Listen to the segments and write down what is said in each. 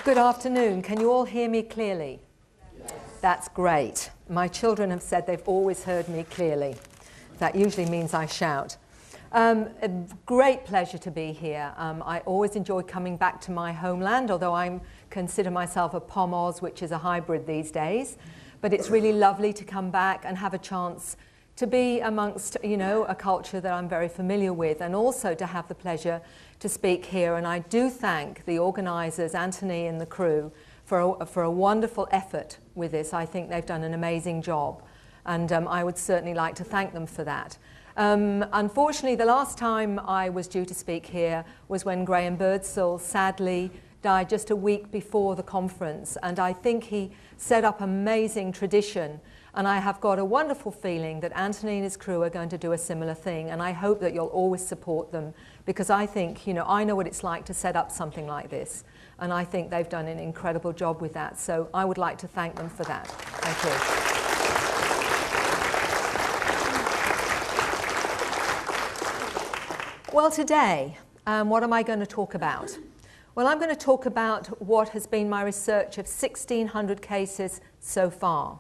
Good afternoon. Can you all hear me clearly? Yes. That's great. My children have said they've always heard me clearly. That usually means I shout. A great pleasure to be here. I always enjoy coming back to my homeland, although I consider myself a Pomoz, which is a hybrid these days. But it's really lovely to come back and have a chance to be amongst, a culture that I'm very familiar with, and also to have the pleasure to speak here. And I do thank the organisers, Anthony and the crew, for a wonderful effort with this. I think they've done an amazing job, and I would certainly like to thank them for that. Unfortunately, the last time I was due to speak here was when Graham Birdsall sadly died just a week before the conference, and I think he set up an amazing tradition. And I have got a wonderful feeling that Anthony and his crew are going to do a similar thing, and I hope that you'll always support them, because I think, I know what it's like to set up something like this, and I think they've done an incredible job with that. So I would like to thank them for that. Thank you. Well, today, what am I going to talk about? Well, I'm going to talk about what has been my research of 1,600 cases so far.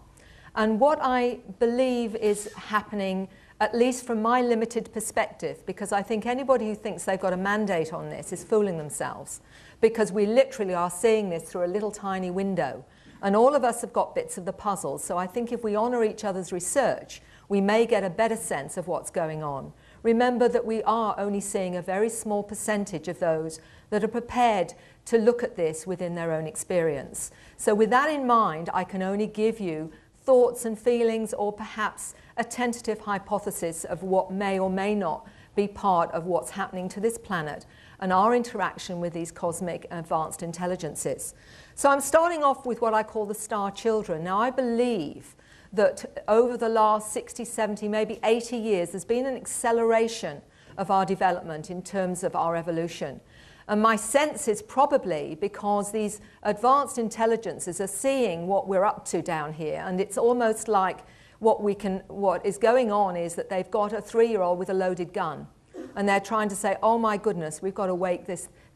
And what I believe is happening, at least from my limited perspective, because I think anybody who thinks they've got a mandate on this is fooling themselves, because we literally are seeing this through a little tiny window. And all of us have got bits of the puzzle. So I think if we honour each other's research, we may get a better sense of what's going on. Remember that we are only seeing a very small percentage of those that are prepared to look at this within their own experience. So with that in mind, I can only give you thoughts and feelings, or perhaps a tentative hypothesis of what may or may not be part of what's happening to this planet and our interaction with these cosmic advanced intelligences. So I'm starting off with what I call the star children. Now, I believe that over the last 60, 70, maybe 80 years, there's been an acceleration of our development in terms of our evolution. And my sense is probably because these advanced intelligences are seeing what we're up to down here, and it's almost like what is going on is that they've got a 3-year-old with a loaded gun, and they're trying to say, oh my goodness, we've got to wake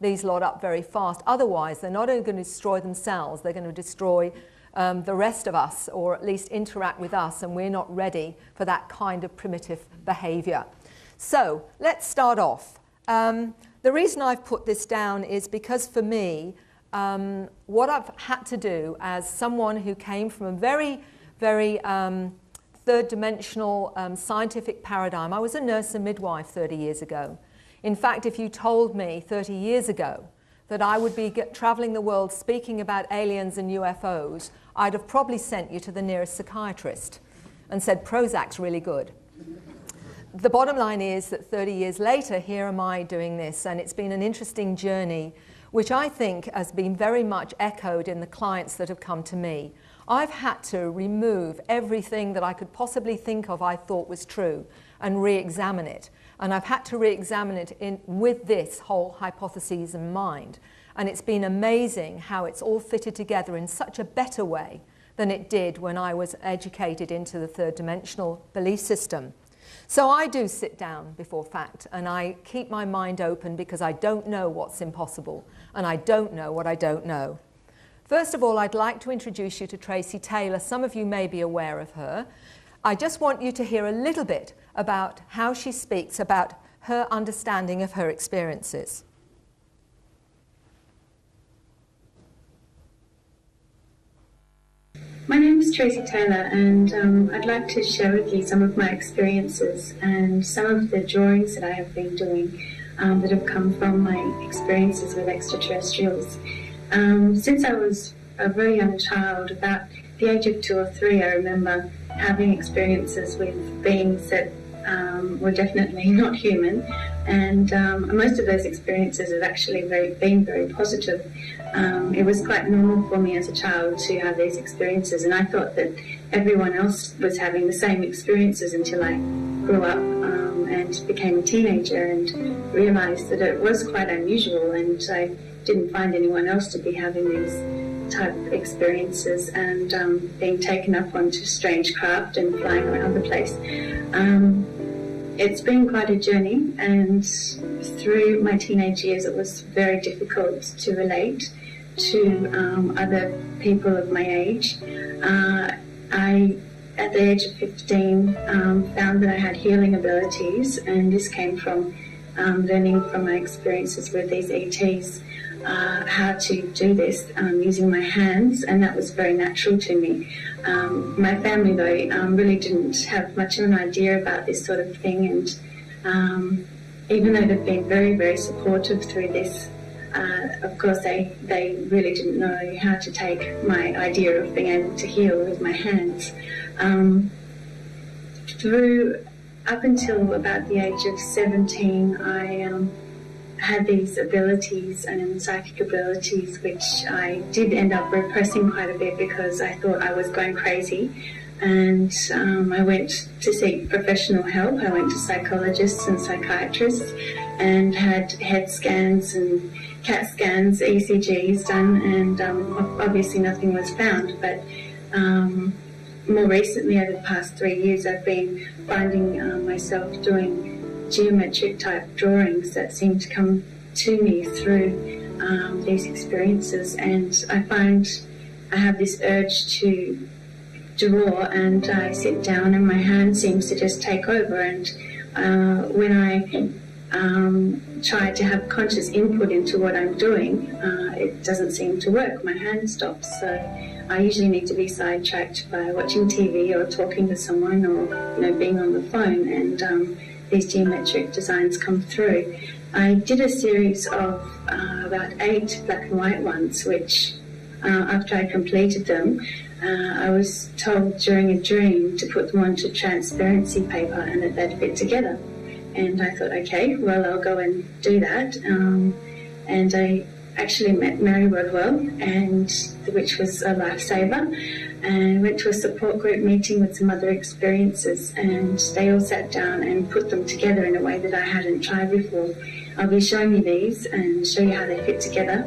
these lot up very fast. Otherwise, they're not only going to destroy themselves, they're going to destroy the rest of us, or at least interact with us, and we're not ready for that kind of primitive behavior. So let's start off. The reason I've put this down is because for me, what I've had to do as someone who came from a very, very third-dimensional scientific paradigm. I was a nurse and midwife 30 years ago. In fact, if you told me 30 years ago that I would be traveling the world speaking about aliens and UFOs, I'd have probably sent you to the nearest psychiatrist and said, Prozac's really good. The bottom line is that 30 years later, here am I doing this, and it's been an interesting journey, which I think has been very much echoed in the clients that have come to me. I've had to remove everything that I could possibly think of I thought was true and re-examine it. And I've had to re-examine it with this whole hypothesis in mind. And it's been amazing how it's all fitted together in such a better way than it did when I was educated into the third-dimensional belief system. So I do sit down before fact, and I keep my mind open because I don't know what's impossible, and I don't know what I don't know. First of all, I'd like to introduce you to Tracy Taylor. Some of you may be aware of her. I just want you to hear a little bit about how she speaks about her understanding of her experiences. My name is Tracy Taylor, and I'd like to share with you some of my experiences and some of the drawings that I have been doing that have come from my experiences with extraterrestrials. Since I was a very young child, about the age of 2 or 3, I remember having experiences with beings that were definitely not human, And most of those experiences have actually been very positive. It was quite normal for me as a child to have these experiences, and I thought that everyone else was having the same experiences until I grew up and became a teenager and realised that it was quite unusual, and I didn't find anyone else to be having these type of experiences and being taken up onto strange craft and flying around the place. It's been quite a journey, and through my teenage years it was very difficult to relate to other people of my age. I, at the age of 15, found that I had healing abilities, and this came from learning from my experiences with these ETs how to do this using my hands, and that was very natural to me. My family, though, really didn't have much of an idea about this sort of thing, and even though they've been very supportive through this, of course they really didn't know how to take my idea of being able to heal with my hands. Up until about the age of 17, I had these abilities and psychic abilities, which I did end up repressing quite a bit because I thought I was going crazy, and I went to seek professional help. I went to psychologists and psychiatrists and had head scans and CAT scans, ECGs done, and obviously nothing was found. But more recently, over the past 3 years, I've been finding myself doing geometric type drawings that seem to come to me through these experiences, and I find I have this urge to draw, and I sit down and my hand seems to just take over, and when I try to have conscious input into what I'm doing, it doesn't seem to work. My hand stops, so I usually need to be sidetracked by watching TV or talking to someone, or being on the phone, and these geometric designs come through. I did a series of about 8 black and white ones, which after I completed them, I was told during a dream to put them onto transparency paper and that they'd fit together. And I thought, okay, well, I'll go and do that. And I actually met Mary Rodwell, which was a lifesaver, and went to a support group meeting with some other experiences, and they all sat down and put them together in a way that I hadn't tried before. I'll be showing you these and show you how they fit together.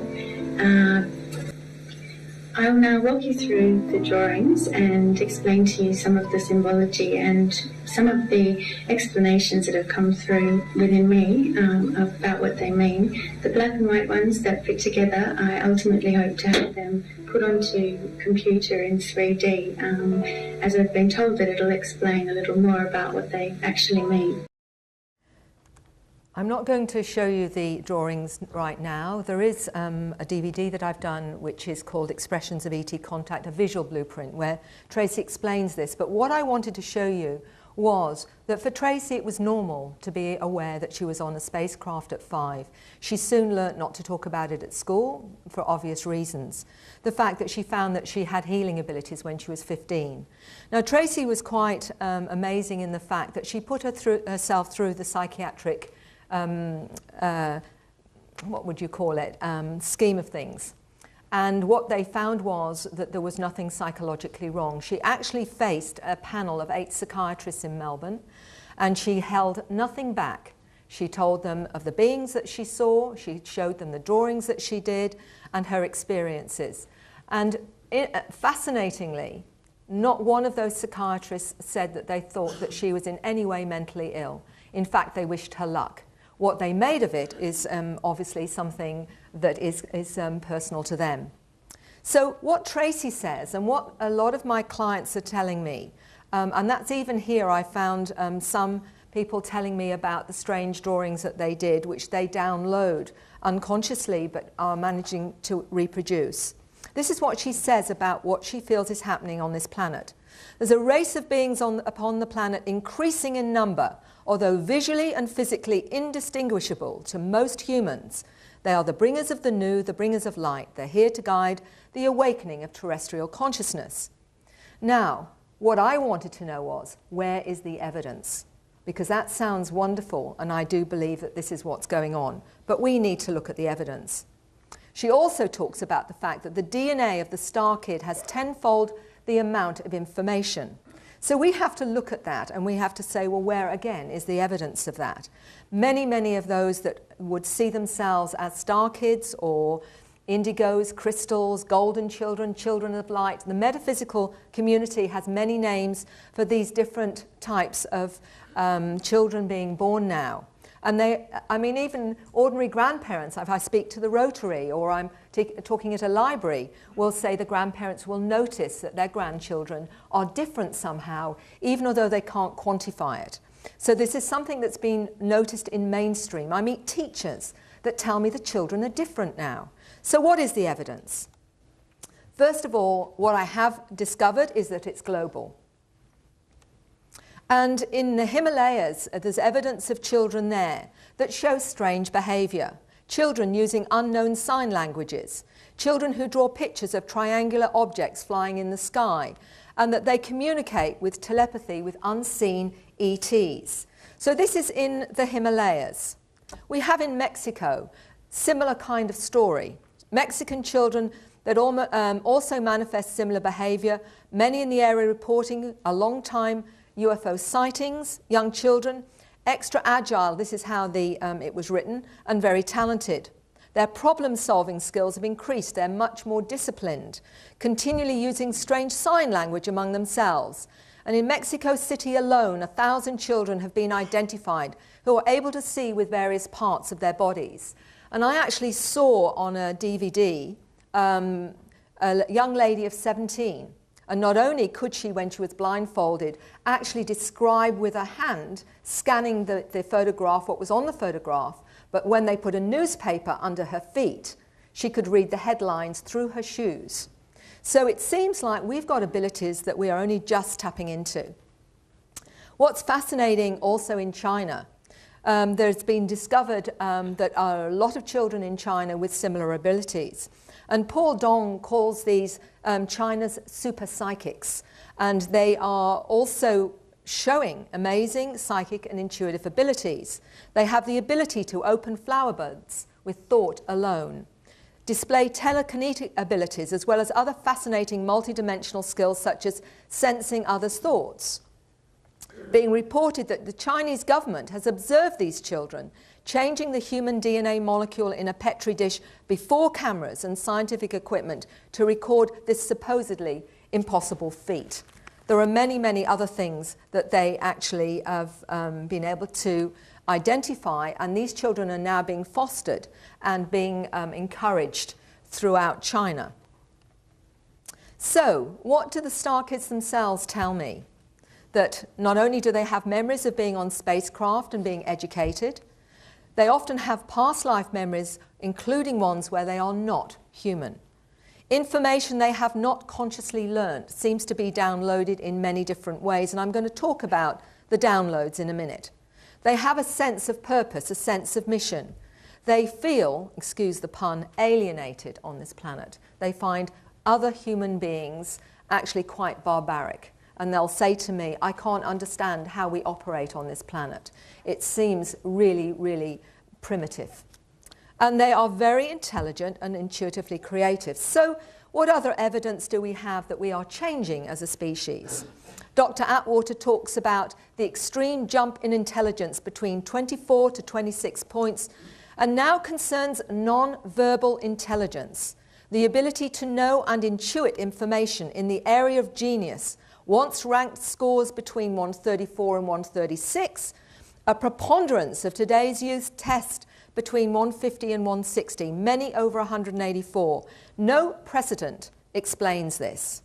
I'll now walk you through the drawings and explain to you some of the symbology and some of the explanations that have come through within me about what they mean. The black and white ones that fit together, I ultimately hope to have them put onto computer in 3D, as I've been told that it'll explain a little more about what they actually mean. I'm not going to show you the drawings right now. There is a DVD that I've done which is called Expressions of ET Contact, a visual blueprint, where Tracy explains this. But what I wanted to show you was that for Tracy it was normal to be aware that she was on a spacecraft at 5. She soon learnt not to talk about it at school for obvious reasons. The fact that she found that she had healing abilities when she was 15. Now Tracy was quite amazing in the fact that she put herself through the psychiatric what would you call it, scheme of things. And what they found was that there was nothing psychologically wrong. She actually faced a panel of 8 psychiatrists in Melbourne, and she held nothing back. She told them of the beings that she saw, she showed them the drawings that she did, and her experiences. And fascinatingly, not one of those psychiatrists said that they thought that she was in any way mentally ill. In fact, they wished her luck. What they made of it is obviously something that is personal to them. So what Tracy says, and what a lot of my clients are telling me, and that's even here, I found some people telling me about the strange drawings that they did, which they download unconsciously but are managing to reproduce. This is what she says about what she feels is happening on this planet. There's a race of beings upon the planet increasing in number, although visually and physically indistinguishable to most humans. They are the bringers of the new, the bringers of light. They're here to guide the awakening of terrestrial consciousness. Now, what I wanted to know was, where is the evidence? because that sounds wonderful, and I do believe that this is what's going on. But we need to look at the evidence. She also talks about the fact that the DNA of the star kid has tenfold the amount of information. So we have to look at that, and we have to say, well, where again is the evidence of that? Many of those that would see themselves as star kids or indigos, crystals, golden children, children of light. The metaphysical community has many names for these different types of children being born now. And even ordinary grandparents, if I speak to the Rotary or I'm talking at a library, will say the grandparents will notice that their grandchildren are different somehow, even although they can't quantify it. So this is something that's been noticed in mainstream. I meet teachers that tell me the children are different now. So what is the evidence? First of all, what I have discovered is that it's global. And in the Himalayas, there's evidence of children there that show strange behaviour. Children using unknown sign languages. Children who draw pictures of triangular objects flying in the sky. And that they communicate with telepathy with unseen ETs. So this is in the Himalayas. We have in Mexico similar kind of story. Mexican children that also manifest similar behaviour. Many in the area reporting a long time UFO sightings, young children, extra agile, this is how it was written, and very talented. Their problem-solving skills have increased. They're much more disciplined, continually using strange sign language among themselves. And in Mexico City alone, 1,000 children have been identified who are able to see with various parts of their bodies. And I actually saw on a DVD a young lady of 17. And not only could she, when she was blindfolded, actually describe with her hand, scanning the photograph, what was on the photograph, but when they put a newspaper under her feet, she could read the headlines through her shoes. So it seems like we've got abilities that we are only just tapping into. What's fascinating also in China, there's been discovered that are a lot of children in China with similar abilities. And Paul Dong calls these China's super psychics. And they are also showing amazing psychic and intuitive abilities. They have the ability to open flower buds with thought alone, display telekinetic abilities, as well as other fascinating multidimensional skills such as sensing others' thoughts. Being reported that the Chinese government has observed these children changing the human DNA molecule in a petri dish before cameras and scientific equipment to record this supposedly impossible feat. There are many other things that they actually have been able to identify, and these children are now being fostered and being encouraged throughout China. So, what do the star kids themselves tell me? That not only do they have memories of being on spacecraft and being educated, they often have past life memories, including ones where they are not human. Information they have not consciously learned seems to be downloaded in many different ways, and I'm going to talk about the downloads in a minute. They have a sense of purpose, a sense of mission. They feel, excuse the pun, alienated on this planet. They find other human beings actually quite barbaric. And they'll say to me, I can't understand how we operate on this planet. It seems really primitive. And they are very intelligent and intuitively creative. So what other evidence do we have that we are changing as a species? Dr. Atwater talks about the extreme jump in intelligence between 24 to 26 points, and now concerns non-verbal intelligence, the ability to know and intuit information in the area of genius. Once ranked scores between 134 and 136, a preponderance of today's youth test between 150 and 160, many over 184. No precedent explains this.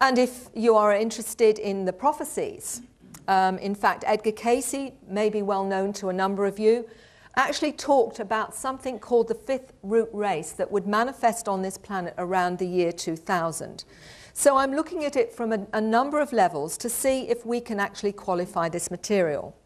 And if you are interested in the prophecies, in fact, Edgar Cayce, may be well known to a number of you, actually talked about something called the fifth root race that would manifest on this planet around the year 2000. So I'm looking at it from a number of levels to see if we can actually qualify this material.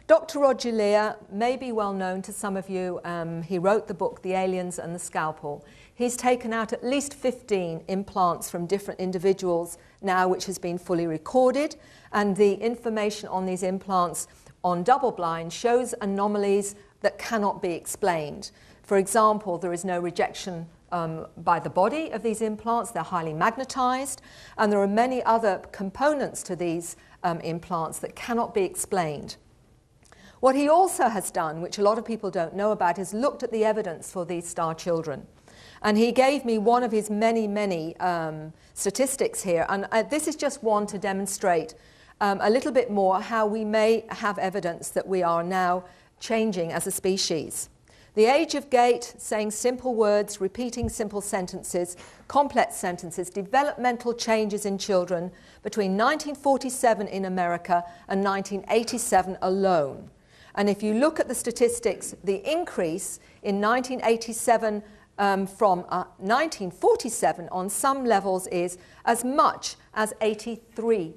Dr. Rodwell may be well known to some of you. He wrote the book, The Aliens and the Scalpel. He's taken out at least 15 implants from different individuals now, which has been fully recorded, and the information on these implants on double blind shows anomalies that cannot be explained. For example, there is no rejection by the body of these implants. They're highly magnetized, and there are many other components to these implants that cannot be explained. What he also has done, which a lot of people don't know about, is looked at the evidence for these star children. And he gave me one of his many statistics here. And this is just one to demonstrate a little bit more how we may have evidence that we are now changing as a species. The age of gait, saying simple words, repeating simple sentences, complex sentences, developmental changes in children between 1947 in America and 1987 alone. And if you look at the statistics, the increase in 1987 from 1947 on some levels is as much as 83%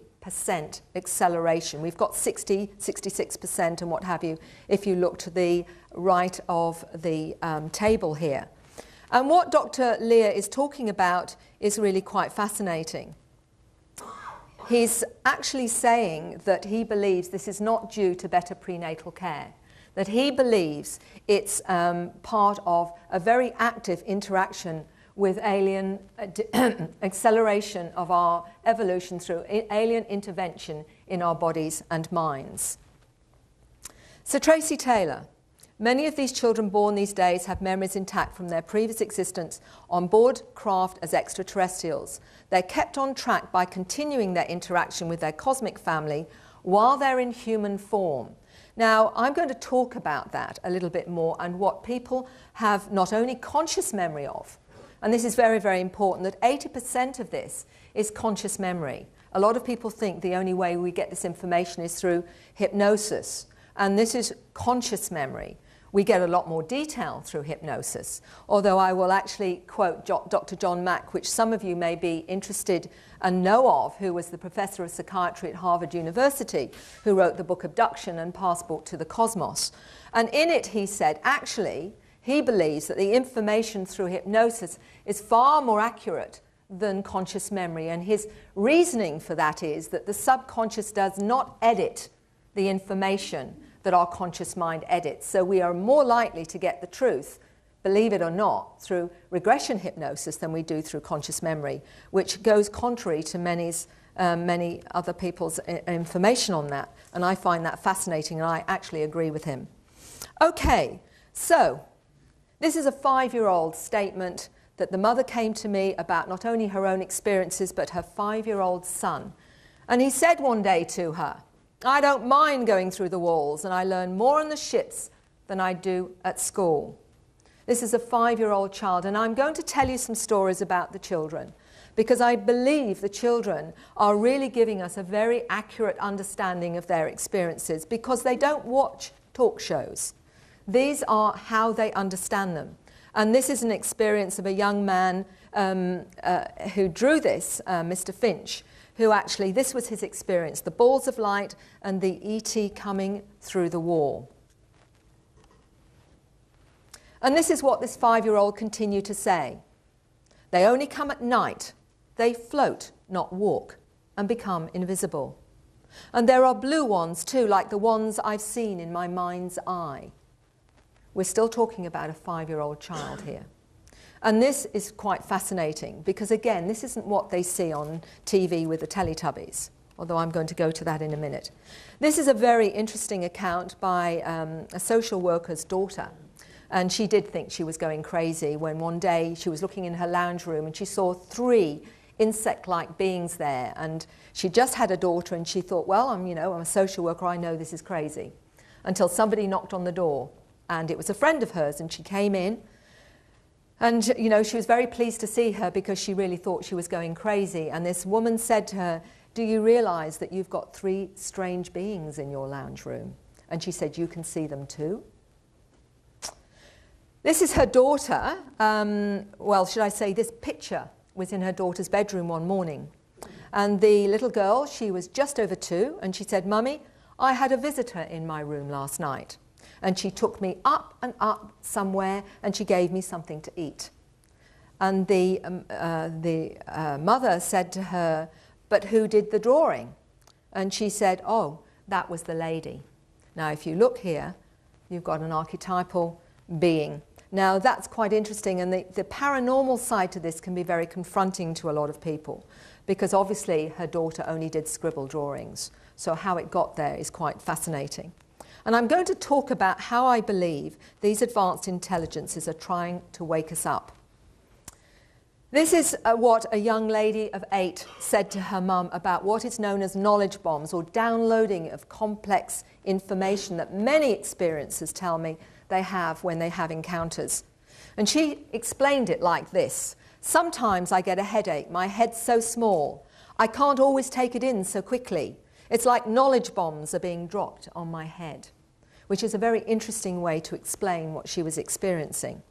acceleration. We've got 60, 66% and what have you if you look to the right of the table here. And what Dr. Lear is talking about is really quite fascinating. He's actually saying that he believes this is not due to better prenatal care, that he believes it's part of a very active interaction with alien acceleration of our evolution through alien intervention in our bodies and minds. So Tracy Taylor, many of these children born these days have memories intact from their previous existence on board craft as extraterrestrials. They're kept on track by continuing their interaction with their cosmic family while they're in human form. Now, I'm going to talk about that a little bit more and what people have not only conscious memory of, and this is very, very important, that 80% of this is conscious memory. A lot of people think the only way we get this information is through hypnosis, and this is conscious memory. We get a lot more detail through hypnosis, although I will actually quote Dr. John Mack, which some of you may be interested and know of, who was the professor of psychiatry at Harvard University, who wrote the book Abduction and Passport to the Cosmos. And in it he said, actually, he believes that the information through hypnosis is far more accurate than conscious memory. And his reasoning for that is that the subconscious does not edit the information that our conscious mind edits. So we are more likely to get the truth, believe it or not, through regression hypnosis than we do through conscious memory, which goes contrary to many other people's information on that. And I find that fascinating, and I actually agree with him. Okay, so this is a 5-year-old statement that the mother came to me about not only her own experiences, but her 5-year-old son. And he said one day to her, "I don't mind going through the walls, and I learn more on the ships than I do at school." This is a 5-year-old child, and I'm going to tell you some stories about the children, because I believe the children are really giving us a very accurate understanding of their experiences, because they don't watch talk shows. These are how they understand them. And this is an experience of a young man who drew this, Mr. Finch, who actually, this was his experience, the balls of light and the ET coming through the wall. And this is what this 5-year-old continued to say. They only come at night. They float, not walk, and become invisible. And there are blue ones too, like the ones I've seen in my mind's eye. We're still talking about a 5-year-old child here. And this is quite fascinating because, again, this isn't what they see on TV with the Teletubbies, although I'm going to go to that in a minute. This is a very interesting account by a social worker's daughter. And she did think she was going crazy when one day she was looking in her lounge room and she saw 3 insect-like beings there. And she just had a daughter and she thought, well, I'm a social worker, I know this is crazy. Until somebody knocked on the door, and it was a friend of hers, and she came in. And, she was very pleased to see her because she really thought she was going crazy. And this woman said to her, "Do you realize that you've got 3 strange beings in your lounge room?" And she said, "You can see them too?" This is her daughter. Well, should I say this picture was in her daughter's bedroom one morning. And the little girl, she was just over 2, and she said, "Mummy, I had a visitor in my room last night. And she took me up and up somewhere, and she gave me something to eat." And the mother said to her, "But who did the drawing?" And she said, "Oh, that was the lady." Now, if you look here, you've got an archetypal being. Now, that's quite interesting, and the paranormal side to this can be very confronting to a lot of people, because obviously her daughter only did scribble drawings, so how it got there is quite fascinating. And I'm going to talk about how I believe these advanced intelligences are trying to wake us up. This is what a young lady of 8 said to her mum about what is known as knowledge bombs, or downloading of complex information that many experiencers tell me they have when they have encounters. And she explained it like this: "Sometimes I get a headache, my head's so small, I can't always take it in so quickly. It's like knowledge bombs are being dropped on my head," which is a very interesting way to explain what she was experiencing.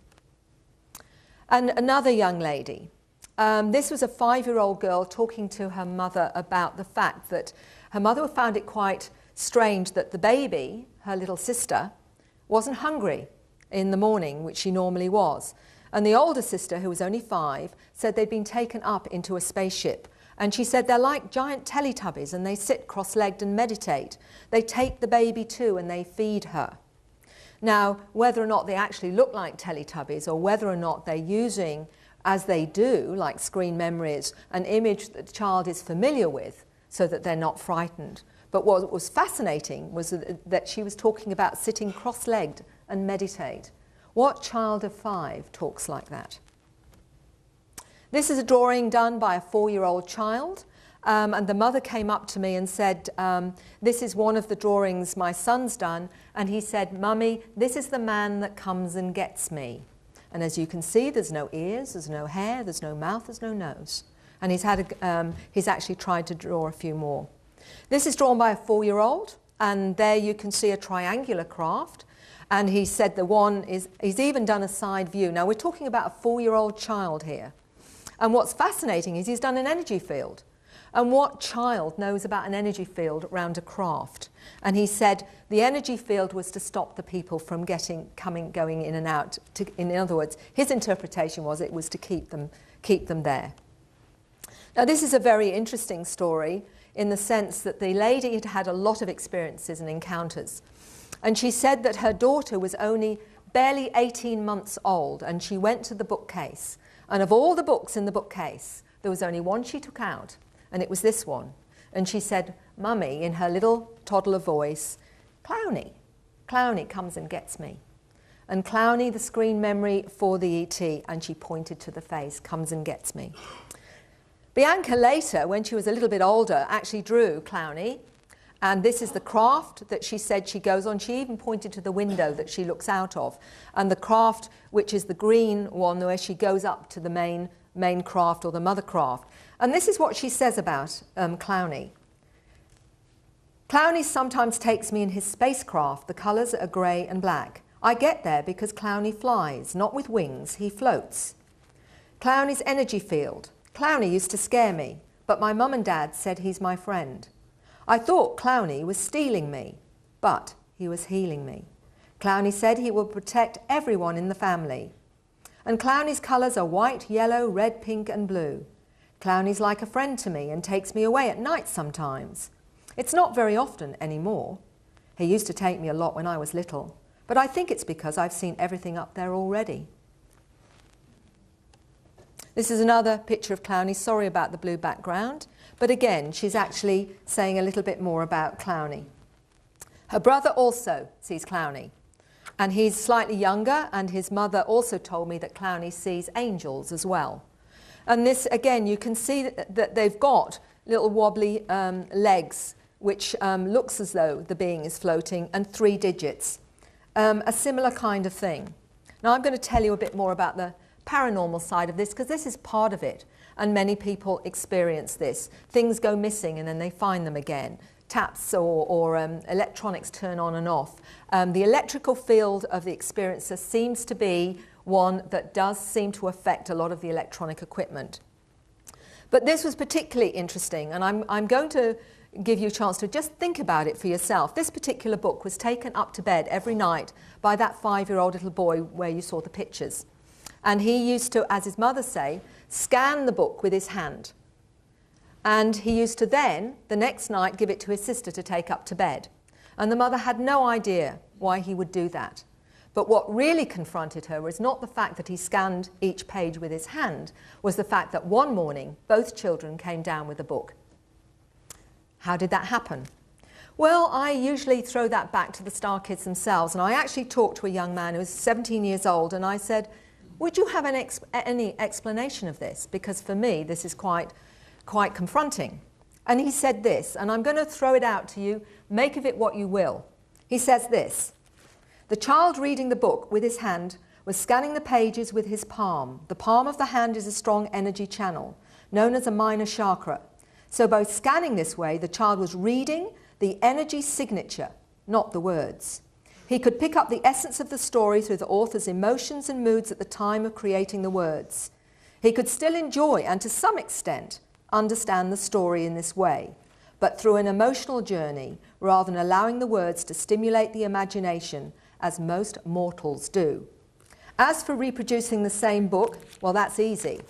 And another young lady, this was a 5-year-old girl talking to her mother about the fact that her mother found it quite strange that the baby, her little sister, wasn't hungry in the morning, which she normally was. And the older sister, who was only 5, said they'd been taken up into a spaceship. And she said they're like giant Teletubbies, and they sit cross-legged and meditate. They take the baby too and they feed her. Now, whether or not they actually look like Teletubbies, or whether or not they're using, as they do, like screen memories, an image that the child is familiar with so that they're not frightened. But what was fascinating was that she was talking about sitting cross-legged and meditate. What child of 5 talks like that? This is a drawing done by a 4-year-old child. And the mother came up to me and said, "This is one of the drawings my son's done." And he said, "Mummy, this is the man that comes and gets me." And as you can see, there's no ears, there's no hair, there's no mouth, there's no nose. And he's actually tried to draw a few more. This is drawn by a 4-year-old, and there you can see a triangular craft. And he said he's even done a side view. Now, we're talking about a 4-year-old child here. And what's fascinating is he's done an energy field. And what child knows about an energy field around a craft? And he said the energy field was to stop the people from going in and out. In other words, his interpretation was it was to keep them there. Now, this is a very interesting story in the sense that the lady had had a lot of experiences and encounters. And she said that her daughter was only barely 18 months old, and she went to the bookcase. And of all the books in the bookcase, there was only one she took out. And it was this one. And she said, "Mummy," in her little toddler voice, "Clowny, Clowny comes and gets me." And Clowny, the screen memory for the ET, and she pointed to the face, "comes and gets me." Bianca later, when she was a little bit older, actually drew Clowny. And this is the craft that she said she goes on. She even pointed to the window that she looks out of. And the craft, which is the green one, where she goes up to the main craft, or the mother craft. And this is what she says about Clowny. "Clowny sometimes takes me in his spacecraft. The colours are grey and black. I get there because Clowny flies, not with wings, he floats. Clowny's energy field. Clowny used to scare me, but my mum and dad said he's my friend. I thought Clowny was stealing me, but he was healing me. Clowny said he will protect everyone in the family. And Clowny's colours are white, yellow, red, pink and blue. Clowny's like a friend to me and takes me away at night sometimes. It's not very often anymore. He used to take me a lot when I was little, but I think it's because I've seen everything up there already." This is another picture of Clowny. Sorry about the blue background, but again, she's actually saying a little bit more about Clowny. Her brother also sees Clowny, and he's slightly younger, and his mother also told me that Clowny sees angels as well. And this, again, you can see that they've got little wobbly legs, which looks as though the being is floating, and 3 digits. A similar kind of thing. Now, I'm going to tell you a bit more about the paranormal side of this, because this is part of it, and many people experience this. Things go missing and then they find them again. Taps or electronics turn on and off. The electrical field of the experiencer seems to be one that does seem to affect a lot of the electronic equipment. But this was particularly interesting, and I'm going to give you a chance to just think about it for yourself. This particular book was taken up to bed every night by that 5-year-old little boy where you saw the pictures. And he used to, as his mother say, scan the book with his hand. And he used to then, the next night, give it to his sister to take up to bed. And the mother had no idea why he would do that. But what really confronted her was not the fact that he scanned each page with his hand, was the fact that one morning both children came down with a book. How did that happen? Well, I usually throw that back to the Star Kids themselves, and I actually talked to a young man who was 17 years old, and I said, would you have any explanation of this? Because for me, this is quite confronting. And he said this, and I'm going to throw it out to you, make of it what you will. He says this: the child reading the book with his hand was scanning the pages with his palm. The palm of the hand is a strong energy channel, known as a minor chakra. So by scanning this way, the child was reading the energy signature, not the words. He could pick up the essence of the story through the author's emotions and moods at the time of creating the words. He could still enjoy and to some extent understand the story in this way, but through an emotional journey rather than allowing the words to stimulate the imagination as most mortals do. As for reproducing the same book, well, that's easy.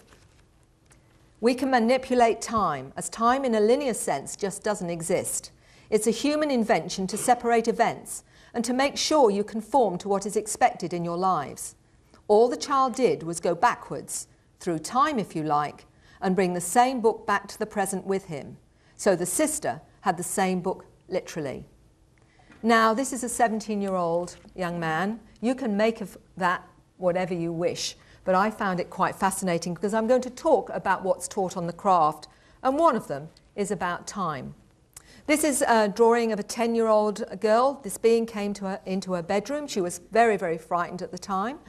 We can manipulate time, as time in a linear sense just doesn't exist. It's a human invention to separate events and to make sure you conform to what is expected in your lives. All the child did was go backwards, through time if you like, and bring the same book back to the present with him. So the sister had the same book literally. Now, this is a 17-year-old young man. You can make of that whatever you wish, but I found it quite fascinating because I'm going to talk about what's taught on the craft, and one of them is about time. This is a drawing of a 10-year-old girl. This being came into her bedroom. She was very, very frightened at the time.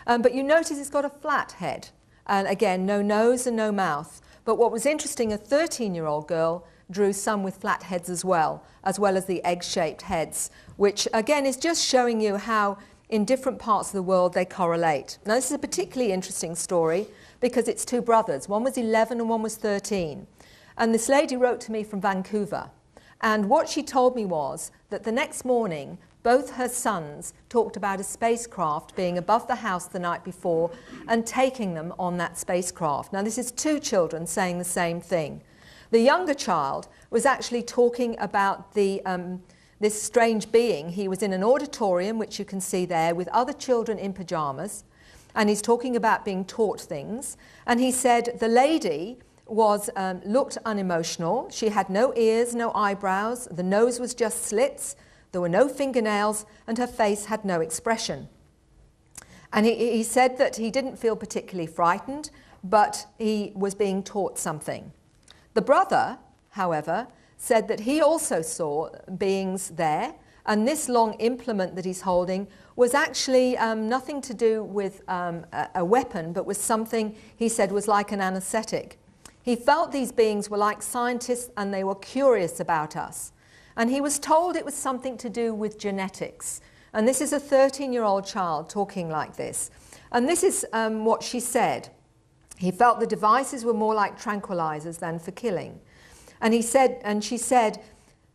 But you notice it's got a flat head. And again, no nose and no mouth. But what was interesting, a 13-year-old girl drew some with flat heads as well as the egg-shaped heads, which again is just showing you how in different parts of the world they correlate. Now this is a particularly interesting story because it's two brothers. One was 11 and one was 13. And this lady wrote to me from Vancouver. And what she told me was that the next morning, both her sons talked about a spacecraft being above the house the night before and taking them on that spacecraft. Now, this is two children saying the same thing. The younger child was actually talking about this strange being. He was in an auditorium, which you can see there, with other children in pajamas, and he's talking about being taught things. And he said the lady looked unemotional. She had no ears, no eyebrows. The nose was just slits. There were no fingernails, and her face had no expression. And he said that he didn't feel particularly frightened, but he was being taught something. The brother, however, said that he also saw beings there, and this long implement that he's holding was actually nothing to do with a weapon, but was something he said was like an anesthetic. He felt these beings were like scientists and they were curious about us. And he was told it was something to do with genetics. And this is a 13-year-old child talking like this. And this is what she said. He felt the devices were more like tranquilizers than for killing. And she said,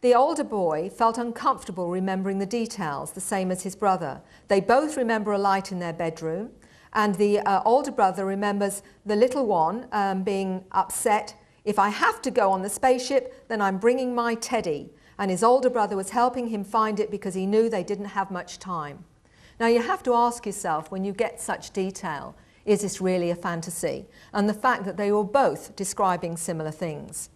the older boy felt uncomfortable remembering the details, the same as his brother. They both remember a light in their bedroom. And the older brother remembers the little one being upset. If I have to go on the spaceship, then I'm bringing my teddy. And his older brother was helping him find it because he knew they didn't have much time. Now you have to ask yourself, when you get such detail, is this really a fantasy? And the fact that they were both describing similar things.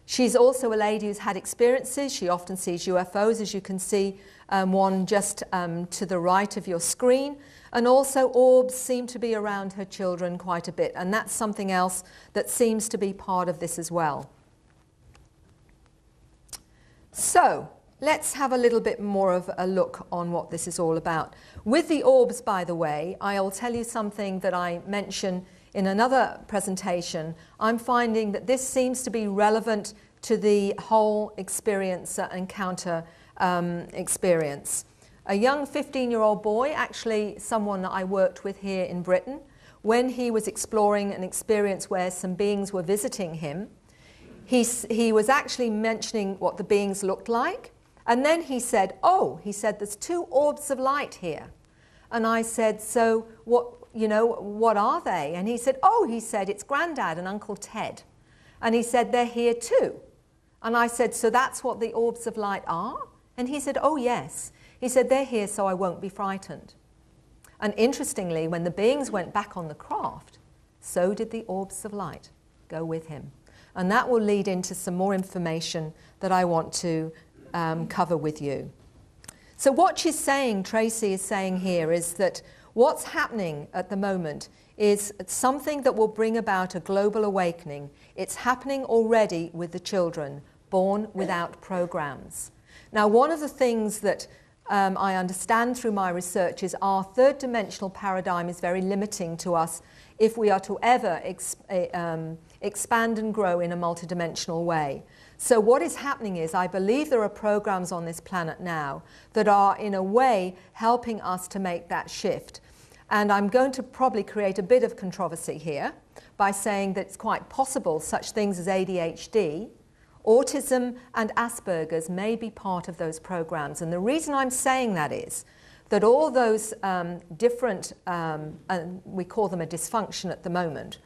She's also a lady who's had experiences. She often sees UFOs, as you can see one just to the right of your screen. And also orbs seem to be around her children quite a bit. And that's something else that seems to be part of this as well. So let's have a little bit more of a look on what this is all about. With the orbs, by the way, I'll tell you something that I mentioned in another presentation. I'm finding that this seems to be relevant to the whole experiencer encounter experience. A young 15-year-old boy, actually someone that I worked with here in Britain, when he was exploring an experience where some beings were visiting him, he was actually mentioning what the beings looked like. And then he said, there's two orbs of light here. And I said, so what, you know, what are they? And he said, oh, he said, it's Grandad and Uncle Ted. And he said, they're here too. And I said, so that's what the orbs of light are? And he said, oh, yes. He said, they're here so I won't be frightened. And interestingly, when the beings went back on the craft, so did the orbs of light go with him. And that will lead into some more information that I want to cover with you. So what she's saying, Tracy is saying here, is that what's happening at the moment is something that will bring about a global awakening. It's happening already with the children born without programs. Now, one of the things that I understand through my research is our third dimensional paradigm is very limiting to us if we are to ever expand and grow in a multidimensional way. So what is happening is, I believe there are programs on this planet now that are in a way helping us to make that shift. And I'm going to probably create a bit of controversy here by saying that it's quite possible such things as ADHD, autism and Asperger's may be part of those programs. And the reason I'm saying that is that all those different, and we call them a dysfunction at the moment,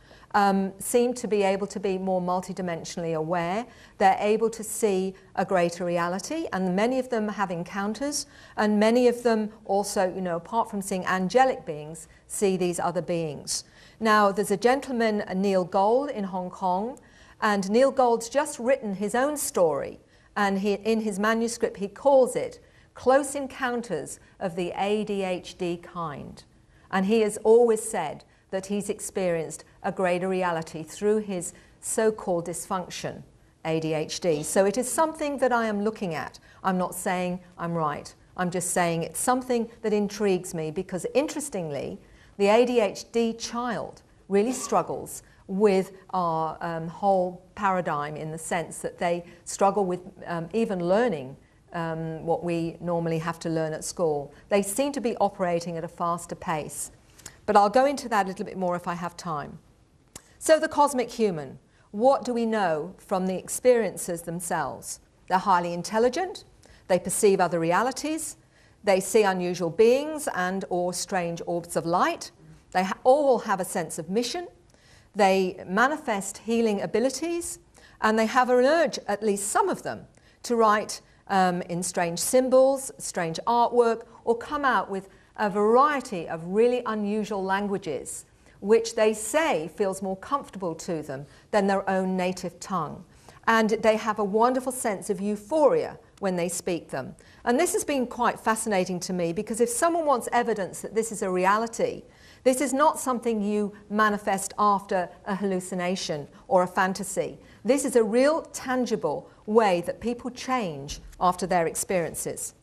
seem to be able to be more multidimensionally aware. They're able to see a greater reality, and many of them have encounters, and many of them also, you know, apart from seeing angelic beings, see these other beings. Now, there's a gentleman, Neil Gold, in Hong Kong, and Neil Gold's just written his own story, and in his manuscript he calls it Close Encounters of the ADHD Kind. And he has always said that he's experienced a greater reality through his so-called dysfunction, ADHD. So it is something that I am looking at. I'm not saying I'm right. I'm just saying it's something that intrigues me because, interestingly, the ADHD child really struggles with our whole paradigm, in the sense that they struggle with even learning what we normally have to learn at school. They seem to be operating at a faster pace. But I'll go into that a little bit more if I have time. So the cosmic human, what do we know from the experiences themselves? They're highly intelligent, they perceive other realities, they see unusual beings and or strange orbs of light, they all have a sense of mission, they manifest healing abilities, and they have an urge, at least some of them, to write in strange symbols, strange artwork, or come out with a variety of really unusual languages, which they say feels more comfortable to them than their own native tongue. And they have a wonderful sense of euphoria when they speak them. And this has been quite fascinating to me, because if someone wants evidence that this is a reality, this is not something you manifest after a hallucination or a fantasy. This is a real, tangible way that people change after their experiences.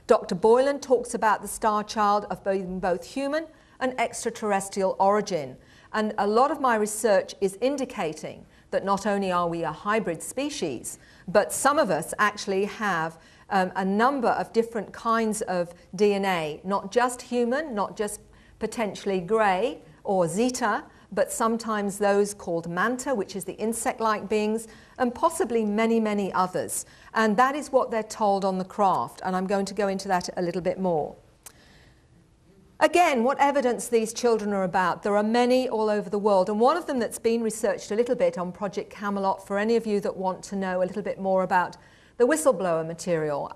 Dr. Boylan talks about the star child of both human and extraterrestrial origin. And a lot of my research is indicating that not only are we a hybrid species, but some of us actually have a number of different kinds of DNA, not just human, not just potentially grey or zeta, but sometimes those called manta, which is the insect-like beings, and possibly many, many others. And that is what they're told on the craft, and I'm going to go into that a little bit more. Again, what evidence these children are about. There are many all over the world, and one of them that's been researched a little bit on Project Camelot, for any of you that want to know a little bit more about the whistleblower material.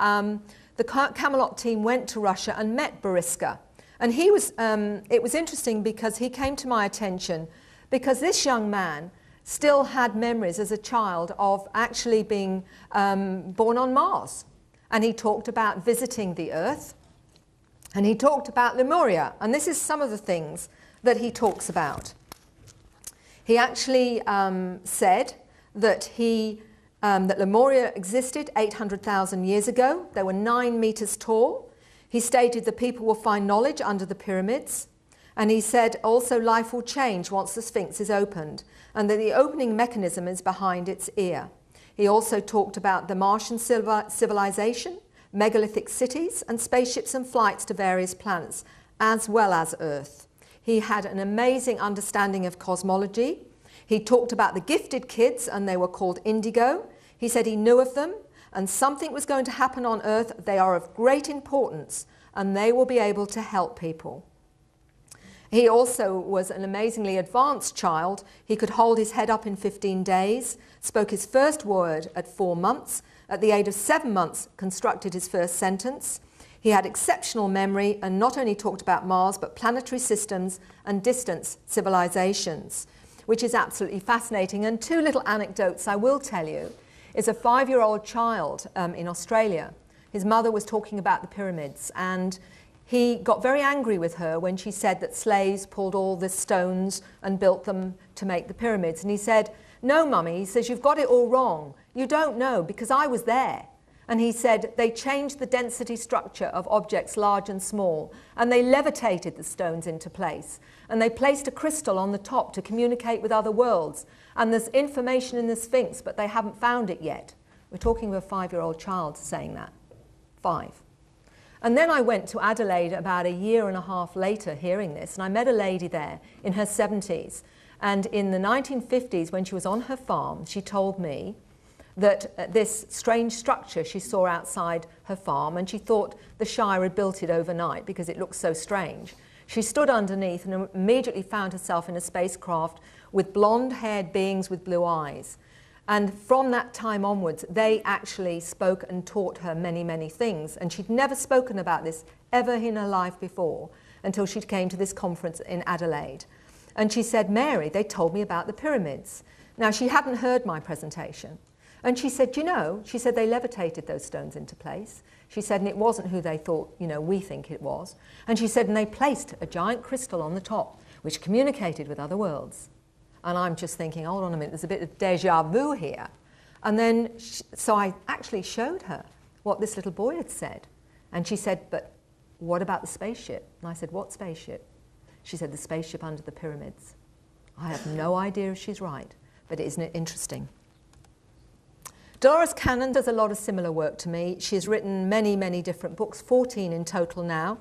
The Camelot team went to Russia and met Boriska. And he was, it was interesting because he came to my attention because this young man still had memories as a child of actually being born on Mars. And he talked about visiting the Earth, and he talked about Lemuria. And this is some of the things that he talks about. He actually said that that Lemuria existed 800,000 years ago. They were 9 meters tall. He stated that people will find knowledge under the pyramids. And he said also life will change once the Sphinx is opened, and that the opening mechanism is behind its ear. He also talked about the Martian civilization, megalithic cities, and spaceships and flights to various planets, as well as Earth. He had an amazing understanding of cosmology. He talked about the gifted kids, and they were called indigo. He said he knew of them, and something was going to happen on Earth. They are of great importance, and they will be able to help people. He also was an amazingly advanced child. He could hold his head up in 15 days, spoke his first word at 4 months, at the age of 7 months constructed his first sentence. He had exceptional memory and not only talked about Mars, but planetary systems and distant civilizations, which is absolutely fascinating. And 2 little anecdotes I will tell you is a 5-year-old child in Australia. His mother was talking about the pyramids, and he got very angry with her when she said that slaves pulled all the stones and built them to make the pyramids. And he said, "No, Mummy," he says, "you've got it all wrong. You don't know, because I was there." And he said they changed the density structure of objects large and small, and they levitated the stones into place. And they placed a crystal on the top to communicate with other worlds. And there's information in the Sphinx, but they haven't found it yet. We're talking of a 5-year-old child saying that. 5. And then I went to Adelaide about a year and a half later hearing this, and I met a lady there in her 70s. And in the 1950s, when she was on her farm, she told me that this strange structure she saw outside her farm, and she thought the Shire had built it overnight because it looked so strange. She stood underneath and immediately found herself in a spacecraft with blonde-haired beings with blue eyes. And from that time onwards, they actually spoke and taught her many, many things. And she'd never spoken about this ever in her life before until she came to this conference in Adelaide. And she said, "Mary, they told me about the pyramids." Now, she hadn't heard my presentation. And she said, "You know," she said, "they levitated those stones into place." She said, "And it wasn't who they thought, we think it was." And she said, "And they placed a giant crystal on the top, which communicated with other worlds." And I'm just thinking, hold on a minute, there's a bit of déjà vu here. And then, so I actually showed her what this little boy had said. And she said, "But what about the spaceship?" And I said, "What spaceship?" She said, "The spaceship under the pyramids." I have no idea if she's right, but isn't it interesting? Dolores Cannon does a lot of similar work to me. She has written many, many different books, 14 in total now.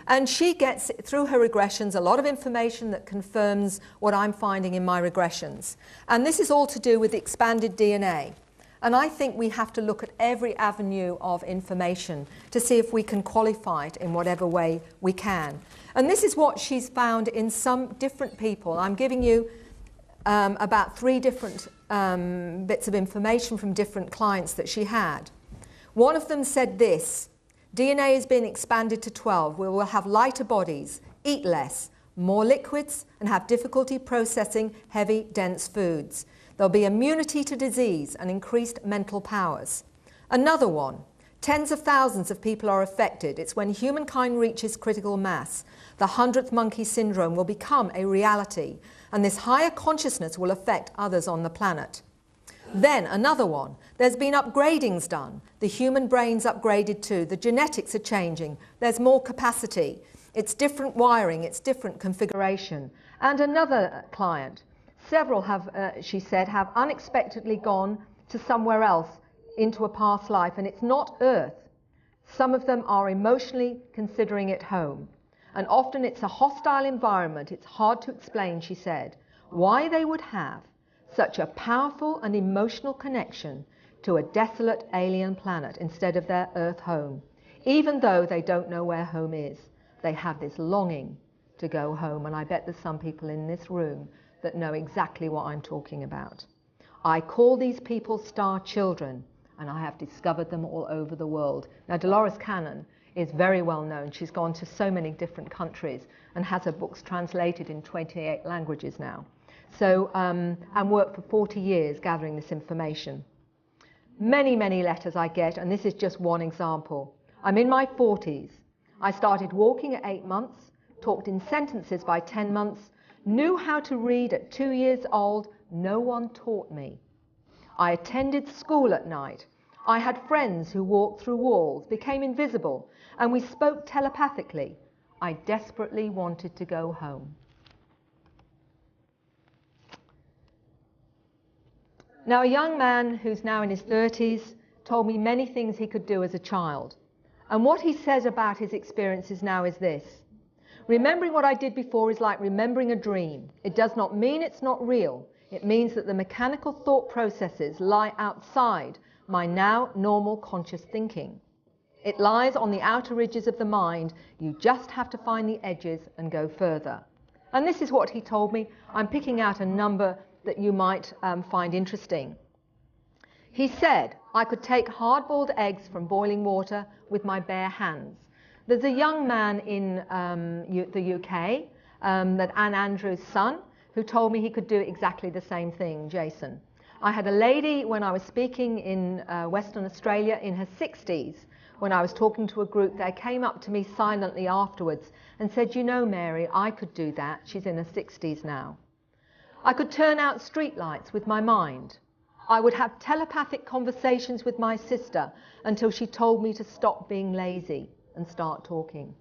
And she gets, through her regressions, a lot of information that confirms what I'm finding in my regressions. And this is all to do with the expanded DNA. And I think we have to look at every avenue of information to see if we can qualify it in whatever way we can. And this is what she's found in some different people. I'm giving you about 3 different bits of information from different clients that she had. One of them said this: "DNA has been expanded to 12. We will have lighter bodies, eat less, more liquids, and have difficulty processing heavy, dense foods. There'll be immunity to disease and increased mental powers." Another one: "Tens of thousands of people are affected. It's when humankind reaches critical mass. The 100th monkey syndrome will become a reality, and this higher consciousness will affect others on the planet." Then another one: "There's been upgradings done. The human brain's upgraded too. The genetics are changing. There's more capacity. It's different wiring. It's different configuration." And another client: "Several have," she said, "have unexpectedly gone to somewhere else into a past life, and it's not Earth. Some of them are emotionally considering it home. And often it's a hostile environment. It's hard to explain," she said, "why they would have such a powerful and emotional connection to a desolate alien planet instead of their Earth home. Even though they don't know where home is, they have this longing to go home." And I bet there's some people in this room that know exactly what I'm talking about. I call these people star children, and I have discovered them all over the world. Now, Dolores Cannon is very well known. She's gone to so many different countries and has her books translated in 28 languages now. So, and worked for 40 years gathering this information. Many, many letters I get, and this is just one example. "I'm in my 40s. I started walking at 8 months, talked in sentences by 10 months, knew how to read at 2 years old. No one taught me. I attended school at night. I had friends who walked through walls, became invisible, and we spoke telepathically. I desperately wanted to go home." Now, a young man who's now in his 30s told me many things he could do as a child. And what he says about his experiences now is this: "Remembering what I did before is like remembering a dream. It does not mean it's not real. It means that the mechanical thought processes lie outside my now normal conscious thinking. It lies on the outer ridges of the mind. You just have to find the edges and go further." And this is what he told me. I'm picking out a number that you might find interesting. He said I could take hard-boiled eggs from boiling water with my bare hands. There's a young man in the UK, that Anne Andrews' son, who told me he could do exactly the same thing, Jason. I had a lady when I was speaking in Western Australia in her 60s, when I was talking to a group, they came up to me silently afterwards and said, you know, Mary, I could do that. She's in her 60s now. I could turn out streetlights with my mind. I would have telepathic conversations with my sister until she told me to stop being lazy and start talking.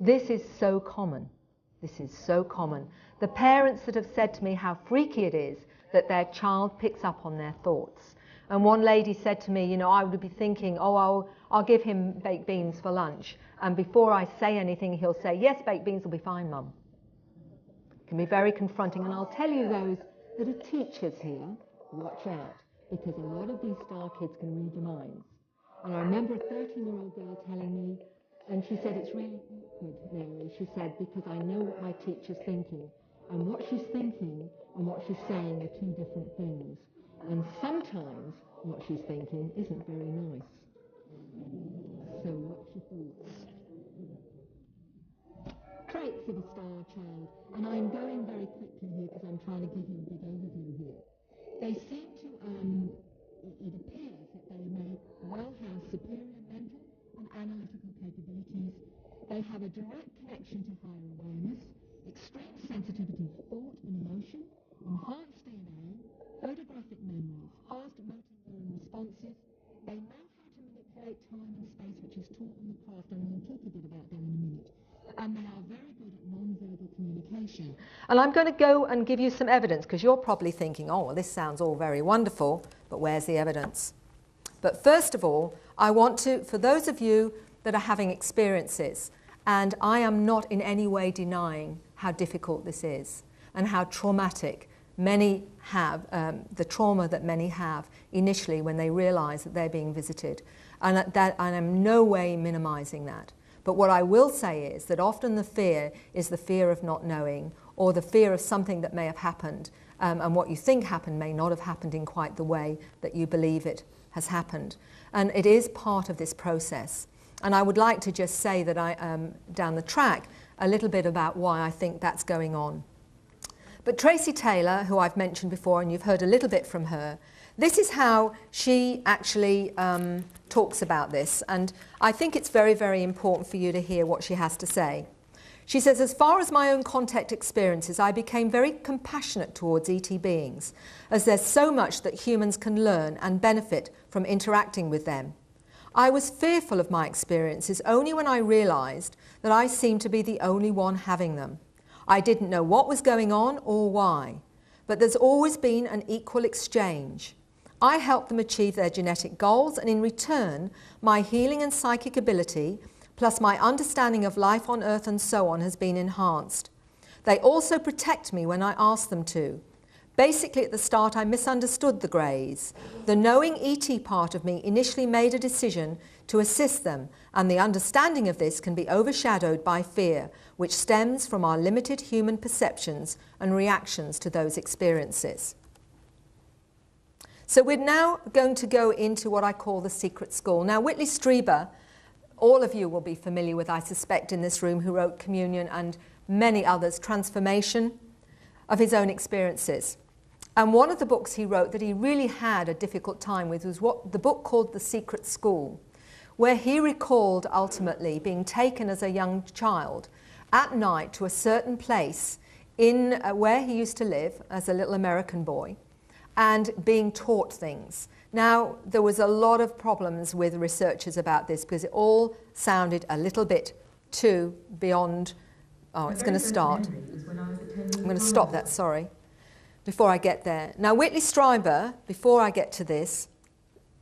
This is so common. This is so common. The parents that have said to me how freaky it is that their child picks up on their thoughts. And one lady said to me, you know, I would be thinking, oh, I'll give him baked beans for lunch. And before I say anything, he'll say, yes, baked beans will be fine, Mum. It can be very confronting. And I'll tell you those that are teachers here, watch out, because a lot of these star kids can read your minds. And I remember a 13-year-old girl telling me, and she said, it's really awkward, Mary, she said, because I know what my teacher's thinking. And what she's thinking and what she's saying are two different things. And sometimes what she's thinking isn't very nice. So what's your thoughts? Traits of a star child. And I'm going very quickly here because I'm trying to give you a big overview here. They seem to, it appears that they may well have superior mental and analytical capabilities. They have a direct connection to higher awareness, extreme sensitivity to thought and emotion, enhanced DNA, photographic memories, fast motor neuron responses. They know how to manipulate time and space, which is taught in the craft, and we'll talk a bit about them in a minute. And they are very good at non-verbal communication. And I'm going to go and give you some evidence, because you're probably thinking, oh, well, this sounds all very wonderful, but where's the evidence? But first of all, I want to, for those of you that are having experiences, and I am not in any way denying how difficult this is and how traumatic many have, the trauma that many have initially when they realize that they're being visited. And I'm in no way minimizing that. But what I will say is that often the fear is the fear of not knowing, or the fear of something that may have happened, and what you think happened may not have happened in quite the way that you believe it has happened. And it is part of this process. And I would like to just say that down the track, a little bit about why I think that's going on. But Tracy Taylor, who I've mentioned before, and you've heard a little bit from her, this is how she actually talks about this. And I think it's very, very important for you to hear what she has to say. She says, as far as my own contact experiences, I became very compassionate towards ET beings, as there's so much that humans can learn and benefit from interacting with them. I was fearful of my experiences only when I realized that I seemed to be the only one having them. I didn't know what was going on or why, but there's always been an equal exchange. I helped them achieve their genetic goals, and in return, my healing and psychic ability, plus my understanding of life on Earth and so on, has been enhanced. They also protect me when I ask them to. Basically, at the start, I misunderstood the Greys. The knowing ET part of me initially made a decision to assist them, and the understanding of this can be overshadowed by fear, which stems from our limited human perceptions and reactions to those experiences. So we're now going to go into what I call the secret school. Now, Whitley Strieber, all of you will be familiar with, I suspect, in this room, who wrote Communion and many others, Transformation, of his own experiences. And one of the books he wrote that he really had a difficult time with was the book called The Secret School, where he recalled ultimately being taken as a young child at night to a certain place in where he used to live as a little American boy, and being taught things. Now, there was a lot of problems with researchers about this because it all sounded a little bit too beyond. Oh, it's going to start. I'm going to stop that, sorry, before I get there. Now, Whitley Strieber, before I get to this,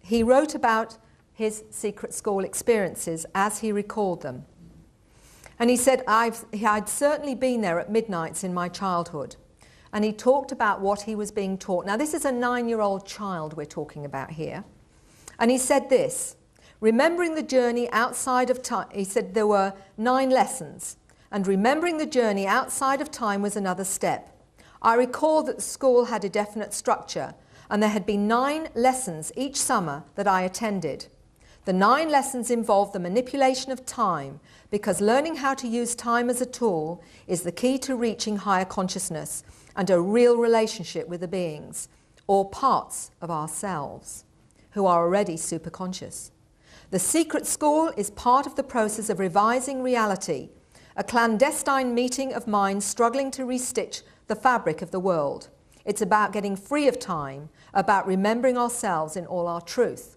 he wrote about his secret school experiences as he recalled them. And he said, I'd certainly been there at midnights in my childhood. And he talked about what he was being taught. Now, this is a 9-year-old child we're talking about here. And he said this, remembering the journey outside of time, he said there were 9 lessons. and remembering the journey outside of time was another step. I recall that the school had a definite structure, and there had been 9 lessons each summer that I attended. The 9 lessons involved the manipulation of time, because learning how to use time as a tool is the key to reaching higher consciousness and a real relationship with the beings, or parts of ourselves, who are already superconscious. The secret school is part of the process of revising reality, a clandestine meeting of minds struggling to restitch the fabric of the world. It's about getting free of time, about remembering ourselves in all our truth.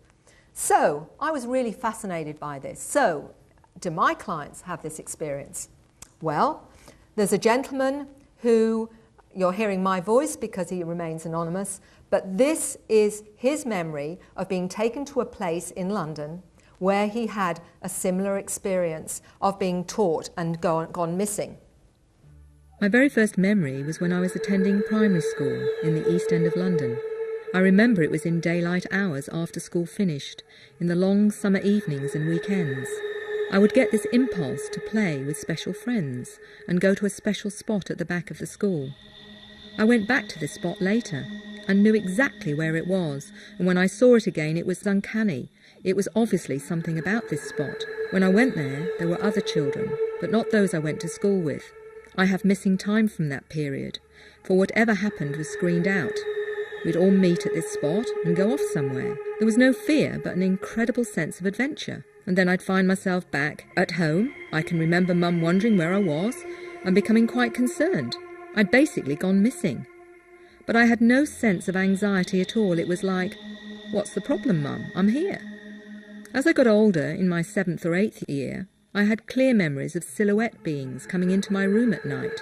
So I was really fascinated by this. So do my clients have this experience? Well, there's a gentleman who, you're hearing my voice because he remains anonymous, but this is his memory of being taken to a place in London where he had a similar experience of being taught and gone missing. My very first memory was when I was attending primary school in the East End of London. I remember it was in daylight hours after school finished, in the long summer evenings and weekends. I would get this impulse to play with special friends and go to a special spot at the back of the school. I went back to this spot later and knew exactly where it was, and when I saw it again it was uncanny. It was obviously something about this spot. When I went there were other children, but not those I went to school with. I have missing time from that period, for whatever happened was screened out. We'd all meet at this spot and go off somewhere. There was no fear, but an incredible sense of adventure. And then I'd find myself back at home. I can remember Mum wondering where I was and becoming quite concerned. I'd basically gone missing. But I had no sense of anxiety at all. It was like, "What's the problem, Mum? I'm here." As I got older, in my 7th or 8th year, I had clear memories of silhouette beings coming into my room at night.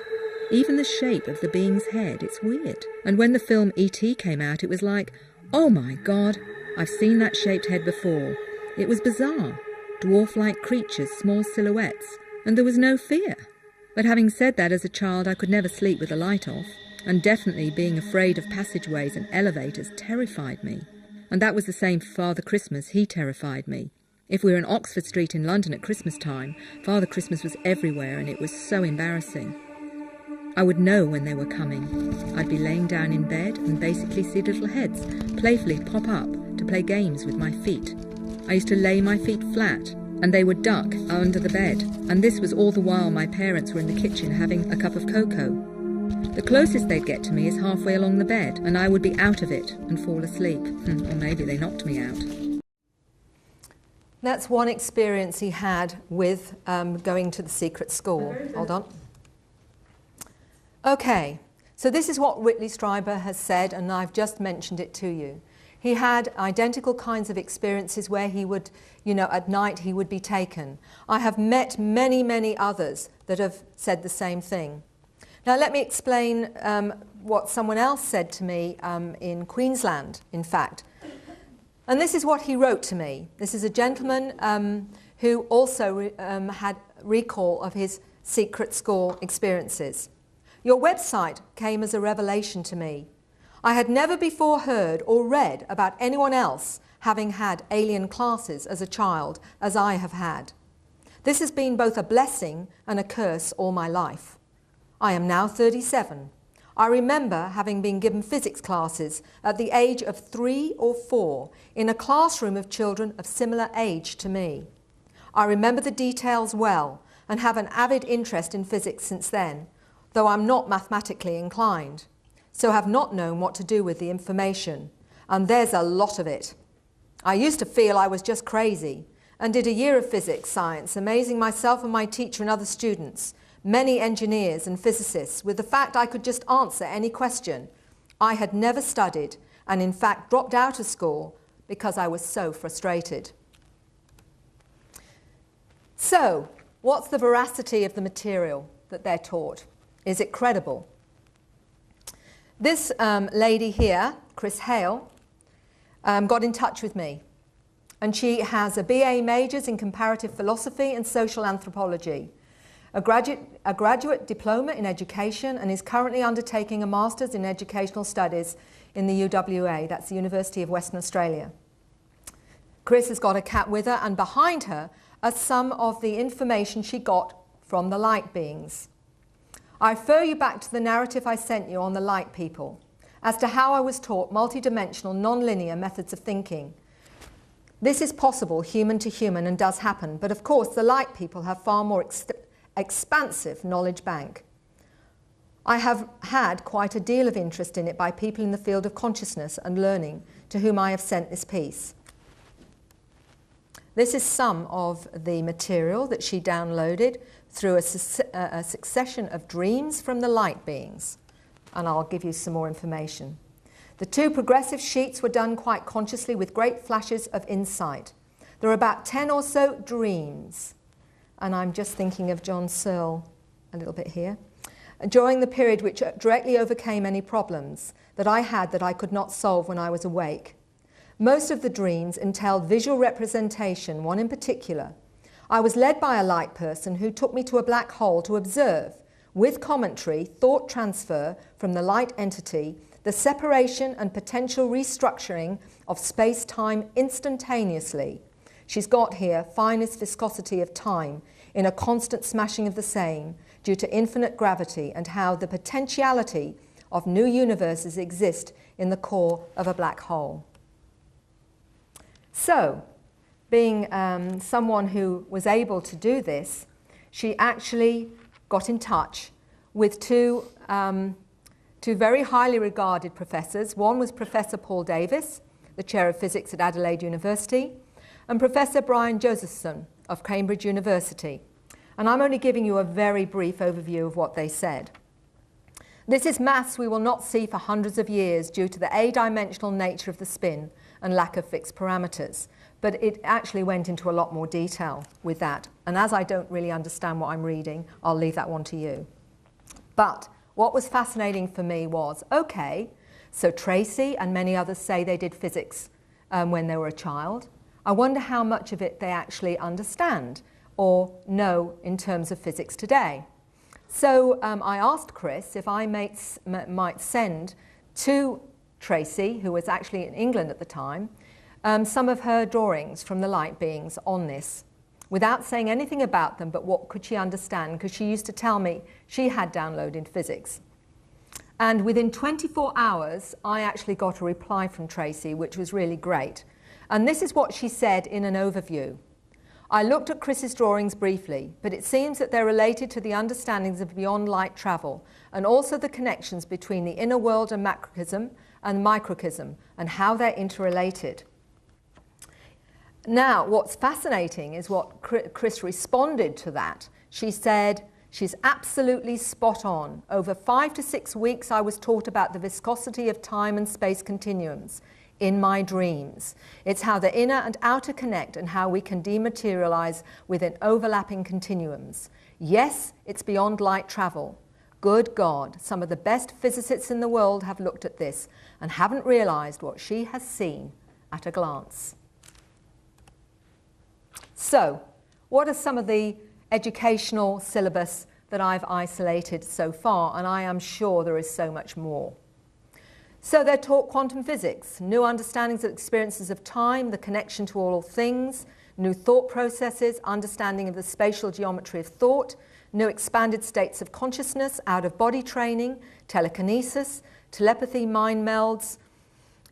Even the shape of the being's head, it's weird. And when the film E.T. came out, it was like, oh my God, I've seen that shaped head before. It was bizarre. Dwarf-like creatures, small silhouettes, and there was no fear. But having said that, as a child, I could never sleep with the light off, and definitely being afraid of passageways and elevators terrified me. And that was the same for Father Christmas. He terrified me. If we were in Oxford Street in London at Christmas time, Father Christmas was everywhere, and it was so embarrassing. I would know when they were coming. I'd be laying down in bed and basically see little heads playfully pop up to play games with my feet. I used to lay my feet flat, and they would duck under the bed, and this was all the while my parents were in the kitchen having a cup of cocoa. The closest they'd get to me is halfway along the bed, and I would be out of it and fall asleep. Or maybe they knocked me out. That's one experience he had with going to the secret school. Hold on. Okay, so this is what Whitley Strieber has said, and I've just mentioned it to you. He had identical kinds of experiences where he would, at night he would be taken. I have met many, many others that have said the same thing. Now let me explain what someone else said to me in Queensland, in fact. And this is what he wrote to me. This is a gentleman who also had recall of his secret school experiences. Your website came as a revelation to me. I had never before heard or read about anyone else having had alien classes as a child, as I have had. This has been both a blessing and a curse all my life. I am now 37. I remember having been given physics classes at the age of 3 or 4 in a classroom of children of similar age to me. I remember the details well and have an avid interest in physics since then, though I'm not mathematically inclined, so have not known what to do with the information, and there's a lot of it. I used to feel I was just crazy and did a year of physics science, amazing myself and my teacher and other students, many engineers and physicists, with the fact I could just answer any question. I had never studied and in fact dropped out of school because I was so frustrated. So, what's the veracity of the material that they're taught? Is it credible? This lady here, Chris Hale, got in touch with me, and she has a BA Majors in Comparative Philosophy and Social Anthropology, a graduate diploma in education, and is currently undertaking a Master's in Educational Studies in the UWA, that's the University of Western Australia. Chris has got a cat with her, and behind her are some of the information she got from the light beings. I refer you back to the narrative I sent you on the light people as to how I was taught multidimensional, non-linear methods of thinking. This is possible human to human and does happen, but of course the light people have far more expansive knowledge bank. I have had quite a deal of interest in it by people in the field of consciousness and learning to whom I have sent this piece. This is some of the material that she downloaded through a succession of dreams from the light beings, and I'll give you some more information. The 2 progressive sheets were done quite consciously with great flashes of insight. There are about 10 or so dreams, and I'm just thinking of John Searle a little bit here, during the period which directly overcame any problems that I had that I could not solve when I was awake. Most of the dreams entailed visual representation, one in particular. I was led by a light person who took me to a black hole to observe, with commentary, thought transfer from the light entity, the separation and potential restructuring of space-time instantaneously. She's got here finest viscosity of time in a constant smashing of the same due to infinite gravity, and how the potentiality of new universes exist in the core of a black hole. So, being someone who was able to do this, she actually got in touch with two very highly regarded professors. One was Professor Paul Davies, the Chair of Physics at Adelaide University, and Professor Brian Josephson of Cambridge University. And I'm only giving you a very brief overview of what they said. This is maths we will not see for hundreds of years due to the adimensional nature of the spin and lack of fixed parameters. But it actually went into a lot more detail with that. And as I don't really understand what I'm reading, I'll leave that one to you. But what was fascinating for me was, okay, so Tracy and many others say they did physics when they were a child. I wonder how much of it they actually understand or know in terms of physics today. So I asked Chris if I might send to Tracy, who was actually in England at the time, some of her drawings from the light beings on this, without saying anything about them, but what could she understand, because she used to tell me she had downloaded physics. And within 24 hours, I actually got a reply from Tracy, which was really great. And this is what she said in an overview. I looked at Chris's drawings briefly, but it seems that they're related to the understandings of beyond light travel, and also the connections between the inner world and macrocosm and microcosm, and how they're interrelated. Now, what's fascinating is what Chris responded to that. She said, she's absolutely spot on. Over 5 to 6 weeks, I was taught about the viscosity of time and space continuums in my dreams. It's how the inner and outer connect and how we can dematerialize within overlapping continuums. Yes, it's beyond light travel. Good God, some of the best physicists in the world have looked at this and haven't realized what she has seen at a glance. So, what are some of the educational syllabus that I've isolated so far? And I am sure there is so much more. So they're taught quantum physics, new understandings of experiences of time, the connection to all things, new thought processes, understanding of the spatial geometry of thought, new expanded states of consciousness, out-of-body training, telekinesis, telepathy, mind melds,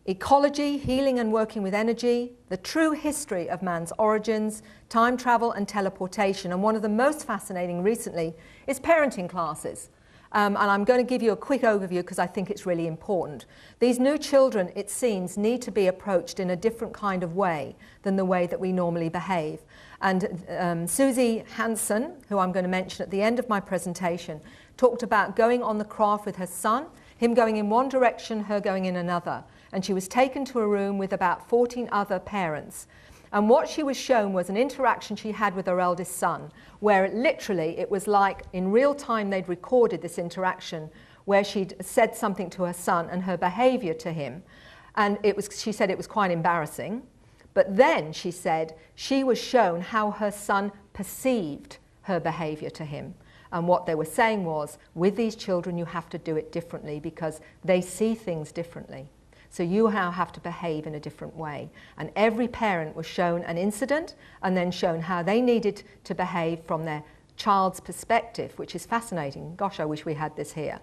ecology, healing and working with energy, the true history of man's origins, time travel and teleportation. And one of the most fascinating recently is parenting classes. And I'm going to give you a quick overview because I think it's really important. These new children, it seems, need to be approached in a different kind of way than the way that we normally behave. And Susie Hansen, who I'm going to mention at the end of my presentation, talked about going on the craft with her son, him going in one direction, her going in another. And she was taken to a room with about 14 other parents. And what she was shown was an interaction she had with her eldest son, where it was like in real time they'd recorded this interaction where she'd said something to her son and her behavior to him. And she said it was quite embarrassing. But then she said she was shown how her son perceived her behavior to him. And what they were saying was, with these children, you have to do it differently because they see things differently. So you now have to behave in a different way. And every parent was shown an incident and then shown how they needed to behave from their child's perspective, which is fascinating. Gosh, I wish we had this here.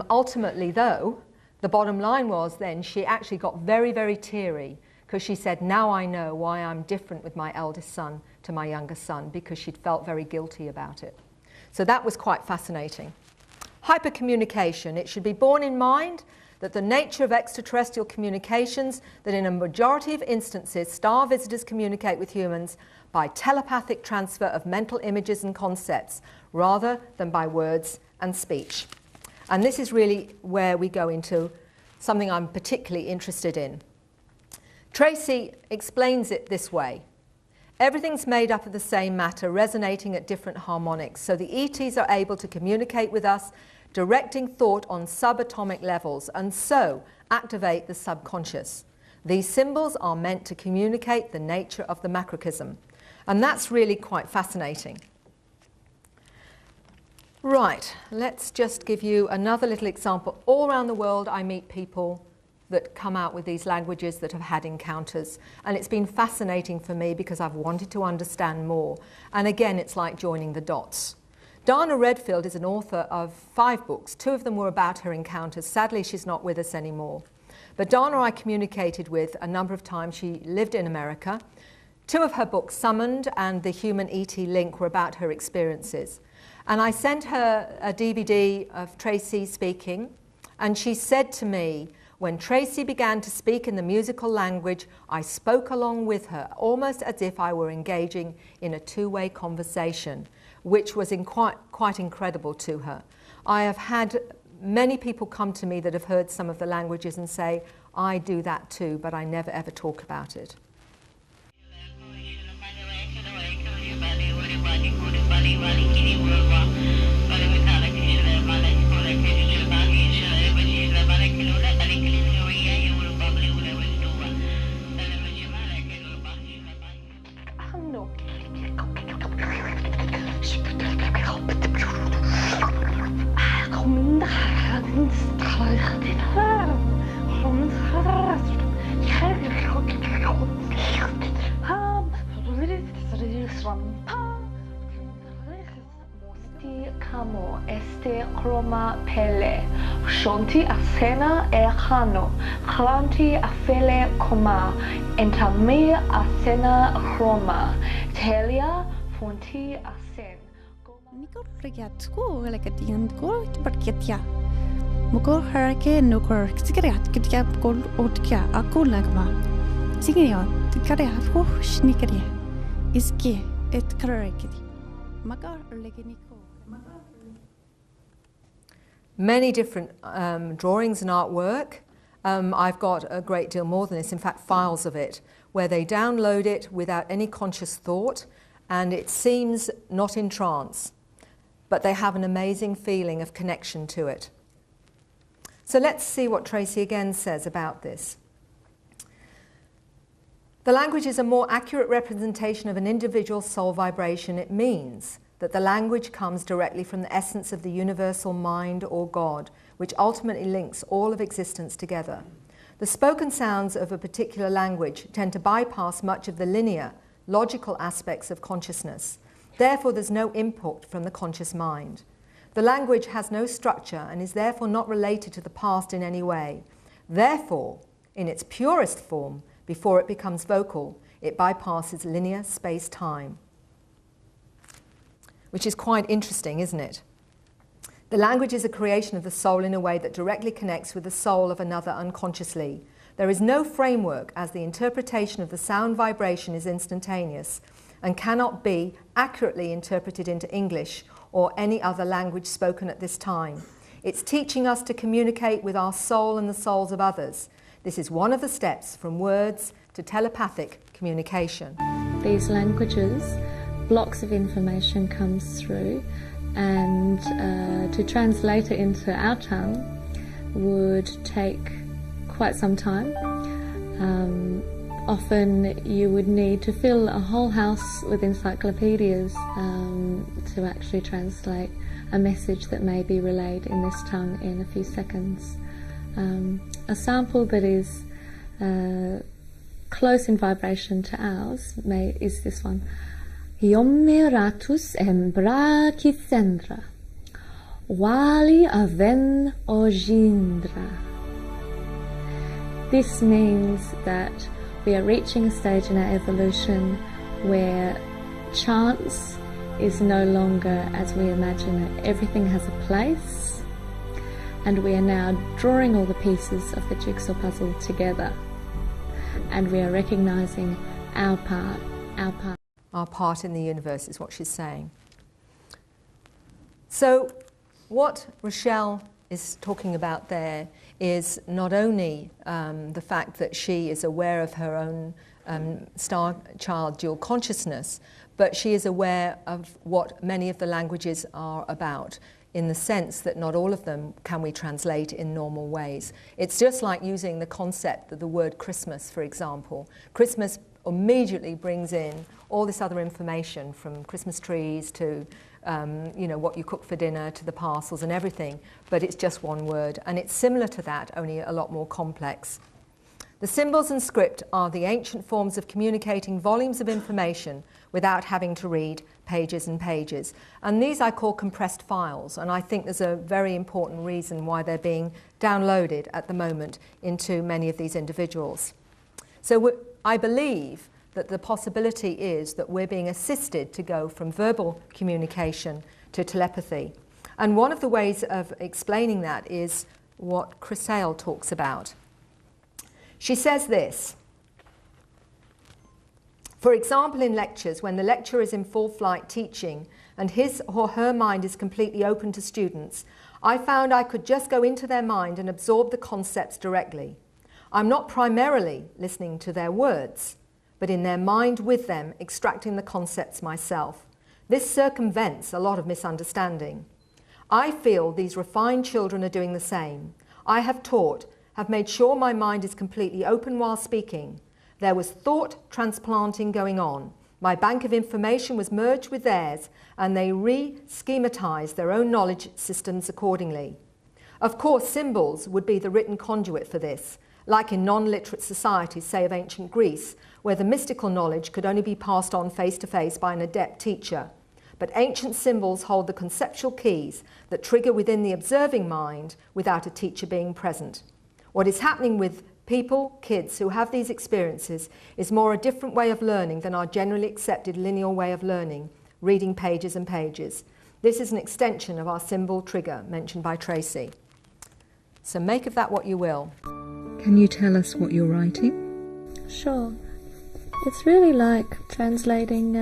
Ultimately, though, the bottom line was then she actually got very, very teary because she said, now I know why I'm different with my eldest son to my younger son, because she'd felt very guilty about it. So that was quite fascinating. Hypercommunication. It should be borne in mind that the nature of extraterrestrial communications, that in a majority of instances, star visitors communicate with humans by telepathic transfer of mental images and concepts, rather than by words and speech. And this is really where we go into something I'm particularly interested in. Tracy explains it this way. Everything's made up of the same matter, resonating at different harmonics, so the ETs are able to communicate with us, directing thought on subatomic levels, and so activate the subconscious. These symbols are meant to communicate the nature of the macrocosm, and that's really quite fascinating. Right, let's just give you another little example. All around the world I meet people that come out with these languages that have had encounters, and it's been fascinating for me because I've wanted to understand more. And again, it's like joining the dots. Dana Redfield is an author of 5 books. 2 of them were about her encounters. Sadly, she's not with us anymore. But Dana I communicated with a number of times. She lived in America. 2 of her books, Summoned and The Human ET Link, were about her experiences. And I sent her a DVD of Tracy speaking, and she said to me, when Tracy began to speak in the musical language, I spoke along with her, almost as if I were engaging in a 2-way conversation, which was quite incredible to her. I have had many people come to me that have heard some of the languages and say, I do that too, but I never ever talk about it. Como este chroma pele, shonti asena erhano, khlanti afele koma, entame asena chroma, telia fonti asen. Nikor rigatsko lekatian ko parketia. Mukor harake nukor sigariat kitya kol otkia akulagma. Sigariat tikariat ko shnikaria. Iski et karakiti. Magar legeniko. Many different drawings and artwork. I've got a great deal more than this, in fact files of it, where they download it without any conscious thought, and it seems not in trance, but they have an amazing feeling of connection to it. So let's see what Tracy again says about this. The language is a more accurate representation of an individual soul vibration. It means that the language comes directly from the essence of the universal mind or God, which ultimately links all of existence together. The spoken sounds of a particular language tend to bypass much of the linear, logical aspects of consciousness. Therefore, there's no input from the conscious mind. The language has no structure and is therefore not related to the past in any way. Therefore, in its purest form, before it becomes vocal, it bypasses linear space-time. Which is quite interesting, isn't it? The language is a creation of the soul in a way that directly connects with the soul of another unconsciously. There is no framework, as the interpretation of the sound vibration is instantaneous and cannot be accurately interpreted into English or any other language spoken at this time. It's teaching us to communicate with our soul and the souls of others. This is one of the steps from words to telepathic communication. These languages, blocks of information comes through, and to translate it into our tongue would take quite some time. Often you would need to fill a whole house with encyclopedias to actually translate a message that may be relayed in this tongue in a few seconds. A sample that is close in vibration to ours is this one. Iomeratus embrachisendra, wali aven ojindra. This means that we are reaching a stage in our evolution where chance is no longer as we imagine it. Everything has a place, and we are now drawing all the pieces of the jigsaw puzzle together, and we are recognizing our part. Our part in the universe is what she's saying. So what Rochelle is talking about there is not only the fact that she is aware of her own star child dual consciousness, but she is aware of what many of the languages are about, in the sense that not all of them can we translate in normal ways. It's just like using the concept of the word Christmas, for example. Christmas immediately brings in all this other information, from Christmas trees to what you cook for dinner, to the parcels and everything, but it's just one word, and it's similar to that, only a lot more complex. The symbols and script are the ancient forms of communicating volumes of information without having to read pages and pages. And these I call compressed files, and I think there's a very important reason why they're being downloaded at the moment into many of these individuals. So I believe that the possibility is that we're being assisted to go from verbal communication to telepathy. And one of the ways of explaining that is what Chrysale talks about. She says this: for example, in lectures, when the lecturer is in full flight teaching and his or her mind is completely open to students, I found I could just go into their mind and absorb the concepts directly. I'm not primarily listening to their words, but in their mind with them, extracting the concepts myself. This circumvents a lot of misunderstanding. I feel these refined children are doing the same. I have taught, have made sure my mind is completely open while speaking. There was thought transplanting going on. My bank of information was merged with theirs, and they re-schematized their own knowledge systems accordingly. Of course, symbols would be the written conduit for this, like in non-literate societies, say of ancient Greece, where the mystical knowledge could only be passed on face-to-face by an adept teacher. But ancient symbols hold the conceptual keys that trigger within the observing mind without a teacher being present. What is happening with people, kids who have these experiences, is more a different way of learning than our generally accepted linear way of learning, reading pages and pages. This is an extension of our symbol trigger mentioned by Tracy. So make of that what you will. Can you tell us what you're writing? Sure. It's really like translating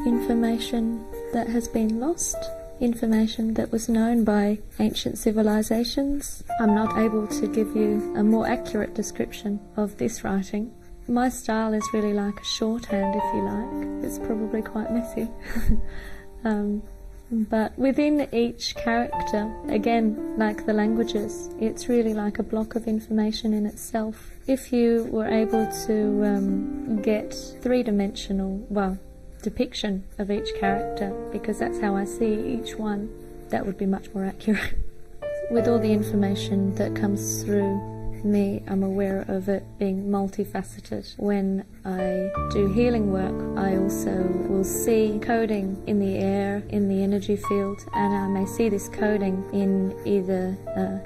information that has been lost, information that was known by ancient civilizations. I'm not able to give you a more accurate description of this writing. My style is really like a shorthand, if you like. It's probably quite messy. But within each character, again, like the languages, it's really like a block of information in itself. If you were able to get three-dimensional, depiction of each character, because that's how I see each one, that would be much more accurate. With all the information that comes through me, I'm aware of it being multifaceted. When I do healing work, I also will see coding in the air, in the energy field, and I may see this coding in either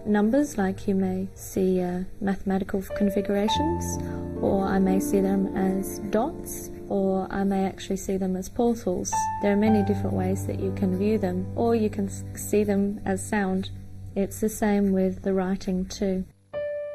numbers, like you may see mathematical configurations, or I may see them as dots, or I may actually see them as portals. There are many different ways that you can view them, or you can see them as sound. It's the same with the writing too.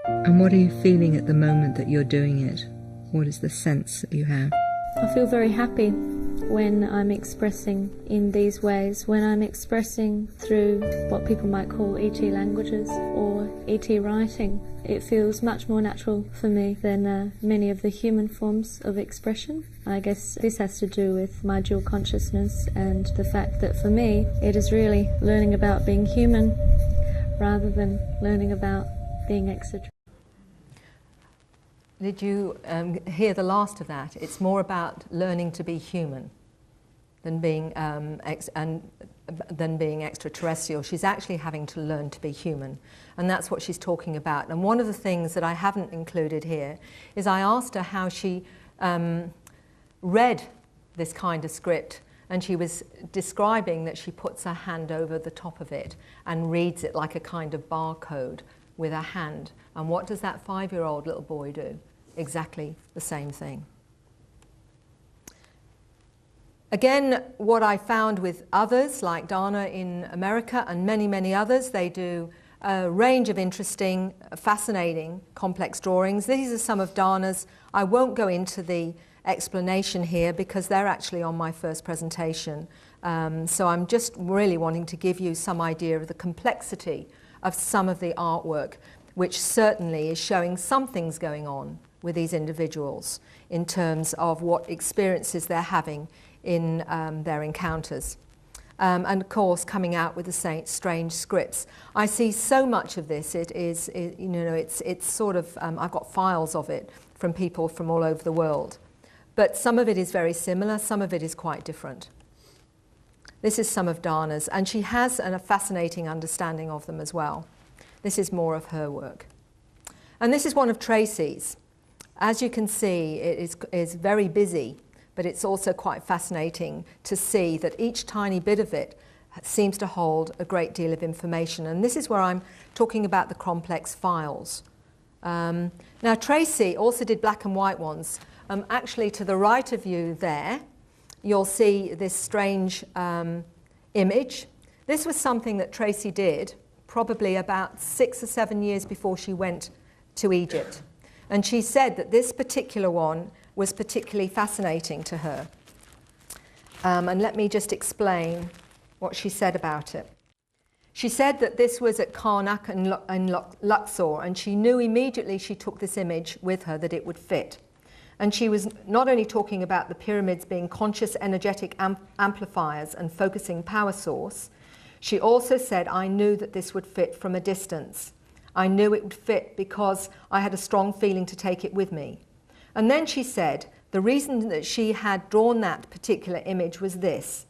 And what are you feeling at the moment that you're doing it? What is the sense that you have? I feel very happy when I'm expressing in these ways, when I'm expressing through what people might call ET languages or ET writing. It feels much more natural for me than many of the human forms of expression. I guess this has to do with my dual consciousness and the fact that for me it is really learning about being human rather than learning about being extraterrestrial. Did you hear the last of that? It's more about learning to be human than being extraterrestrial. She's actually having to learn to be human, and that's what she's talking about. And one of the things that I haven't included here is I asked her how she read this kind of script, and she was describing that she puts her hand over the top of it and reads it like a kind of barcode with her hand. And what does that 5-year-old little boy do? Exactly the same thing. Again, what I found with others, like Dana in America and many, many others, they do a range of interesting, fascinating, complex drawings. These are some of Dana's. I won't go into the explanation here because they're actually on my first presentation. So I'm just really wanting to give you some idea of the complexity of some of the artwork, which certainly is showing some things going on with these individuals in terms of what experiences they're having in their encounters. And of course, coming out with the strange scripts. I see so much of this. It's sort of, I've got files of it from people from all over the world. But some of it is very similar, some of it is quite different. This is some of Dana's, and she has a fascinating understanding of them as well. This is more of her work. And this is one of Tracy's. As you can see, it is very busy, but it's also quite fascinating to see that each tiny bit of it seems to hold a great deal of information. And this is where I'm talking about the complex files. Now, Tracy also did black and white ones. Actually, to the right of you there, you'll see this strange image. This was something that Tracy did probably about 6 or 7 years before she went to Egypt. And she said that this particular one was particularly fascinating to her. And let me just explain what she said about it. She said that this was at Karnak and Luxor, and she knew immediately she took this image with her that it would fit. And she was not only talking about the pyramids being conscious energetic amplifiers and focusing power source, she also said, I knew that this would fit from a distance. I knew it would fit because I had a strong feeling to take it with me. And then she said, the reason that she had drawn that particular image was this.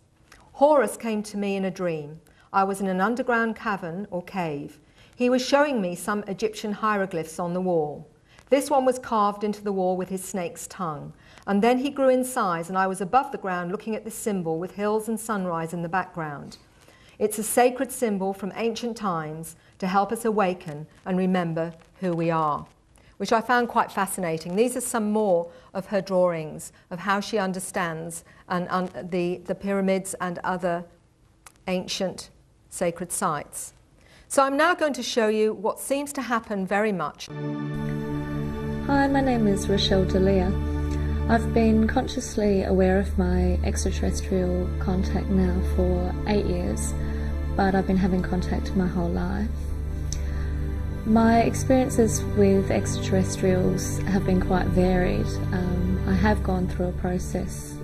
Horus came to me in a dream. I was in an underground cavern or cave. He was showing me some Egyptian hieroglyphs on the wall. This one was carved into the wall with his snake's tongue. And then he grew in size, and I was above the ground looking at this symbol with hills and sunrise in the background. It's a sacred symbol from ancient times to help us awaken and remember who we are, which I found quite fascinating. These are some more of her drawings of how she understands the pyramids and other ancient sacred sites. So I'm now going to show you what seems to happen very much. Hi, my name is Rochelle Delia. I've been consciously aware of my extraterrestrial contact now for 8 years, but I've been having contact my whole life. My experiences with extraterrestrials have been quite varied. I have gone through a process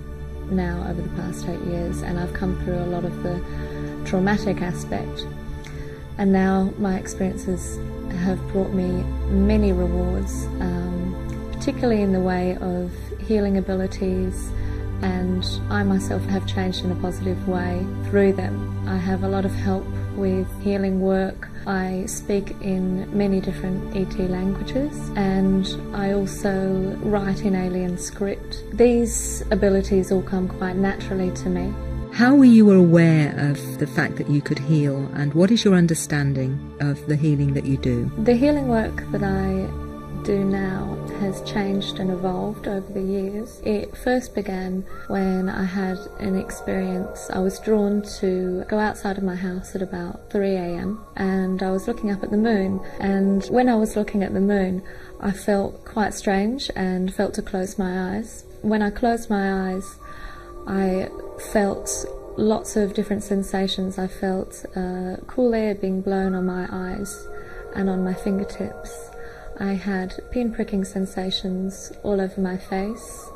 now over the past 8 years, and I've come through a lot of the traumatic aspect. And now my experiences have brought me many rewards, particularly in the way of healing abilities, and I myself have changed in a positive way through them. I have a lot of help with healing work. I speak in many different ET languages, and I also write in alien script. These abilities all come quite naturally to me. How were you aware of the fact that you could heal, and what is your understanding of the healing that you do? The healing work that I do now has changed and evolved over the years. It first began when I had an experience. I was drawn to go outside of my house at about 3 a.m. and I was looking up at the moon, and when I was looking at the moon I felt quite strange and felt to close my eyes. When I closed my eyes I felt lots of different sensations. I felt cool air being blown on my eyes and on my fingertips. I had pin-pricking sensations all over my face.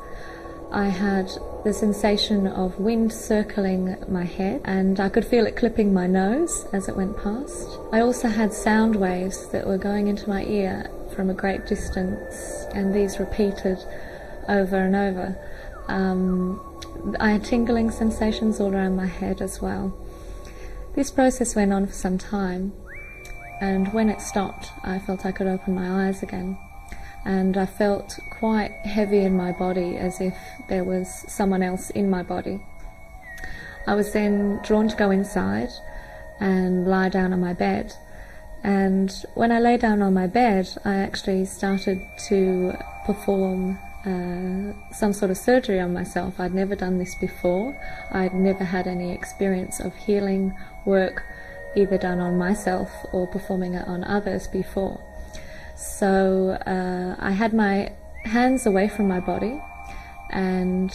I had the sensation of wind circling my head, and I could feel it clipping my nose as it went past. I also had sound waves that were going into my ear from a great distance, and these repeated over and over. I had tingling sensations all around my head as well. This process went on for some time, and when it stopped I felt I could open my eyes again. and I felt quite heavy in my body, as if there was someone else in my body. I was then drawn to go inside and lie down on my bed, and when I lay down on my bed, I actually started to perform some sort of surgery on myself. I'd never done this before. I'd never had any experience of healing work either done on myself or performing it on others before. So I had my hands away from my body, and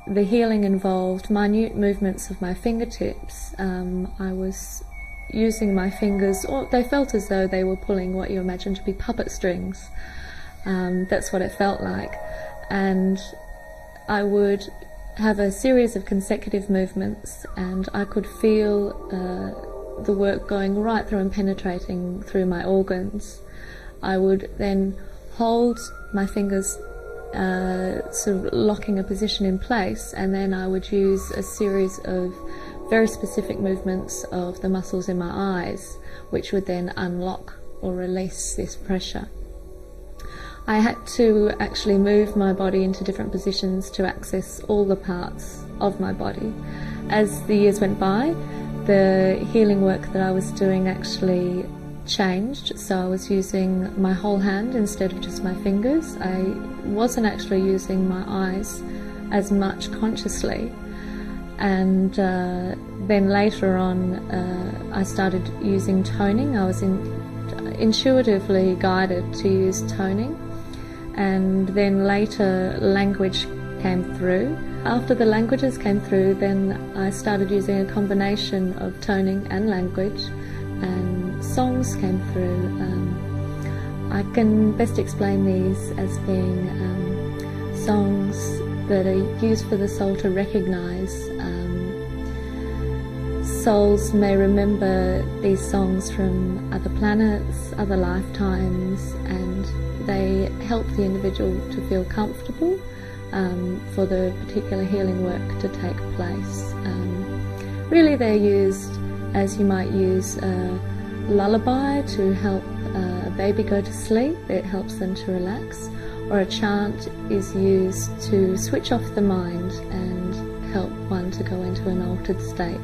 the healing involved minute movements of my fingertips. I was using my fingers, or they felt as though they were pulling what you imagine to be puppet strings. That's what it felt like. And I would have a series of consecutive movements, and I could feel the work going right through and penetrating through my organs. I would then hold my fingers sort of locking a position in place, and then I would use a series of very specific movements of the muscles in my eyes, which would then unlock or release this pressure. I had to actually move my body into different positions to access all the parts of my body. As the years went by, the healing work that I was doing actually changed, so I was using my whole hand instead of just my fingers. I wasn't actually using my eyes as much consciously, and then later on I started using toning. I was intuitively guided to use toning, and then later language came through. After the languages came through, then I started using a combination of toning and language, and songs came through. I can best explain these as being songs that are used for the soul to recognise. Souls may remember these songs from other planets, other lifetimes, and they help the individual to feel comfortable for the particular healing work to take place. Really, they're used as you might use a lullaby to help a baby go to sleep. It helps them to relax. Or a chant is used to switch off the mind and help one to go into an altered state.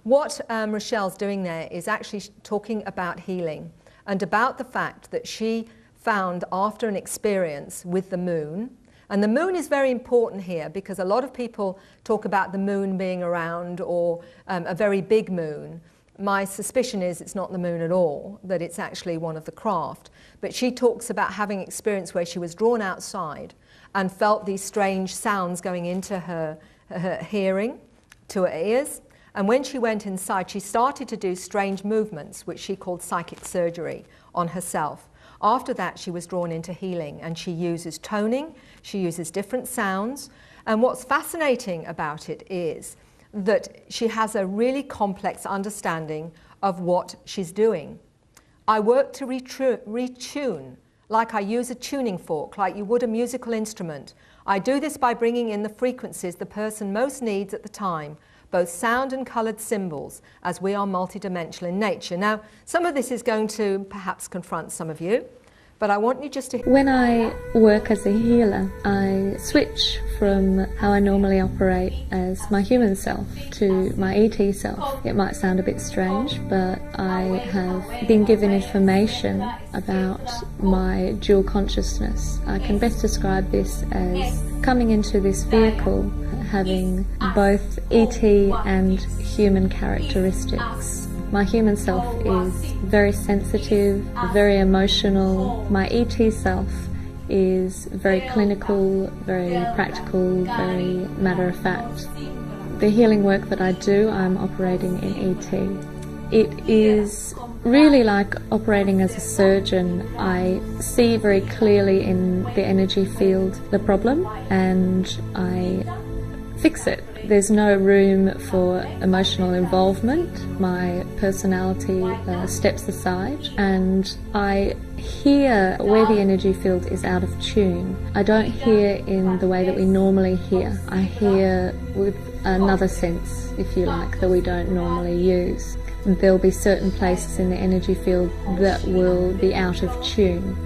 What Rochelle's doing there is actually talking about healing and about the fact that she found after an experience with the moon, and the moon is very important here because a lot of people talk about the moon being around or a very big moon. My suspicion is it's not the moon at all, that it's actually one of the craft. But she talks about having experience where she was drawn outside and felt these strange sounds going into her hearing, to her ears. And when she went inside, she started to do strange movements, which she called psychic surgery, on herself. After that, she was drawn into healing, and she uses toning, she uses different sounds. And what's fascinating about it is that she has a really complex understanding of what she's doing. I work to retune, like I use a tuning fork, like you would a musical instrument. I do this by bringing in the frequencies the person most needs at the time, both sound and coloured symbols, as we are multidimensional in nature. Now, some of this is going to perhaps confront some of you, but I want you just to... When I work as a healer, I switch from how I normally operate as my human self to my ET self. It might sound a bit strange, but I have been given information about my dual consciousness. I can best describe this as coming into this vehicle having both ET and human characteristics. My human self is very sensitive, very emotional. My ET self is very clinical, very practical, very matter of fact. The healing work that I do, I'm operating in ET. It is really like operating as a surgeon. I see very clearly in the energy field the problem and I fix it. There's no room for emotional involvement. My personality steps aside and I hear where the energy field is out of tune. I don't hear in the way that we normally hear. I hear with another sense, if you like, that we don't normally use. There'll be certain places in the energy field that will be out of tune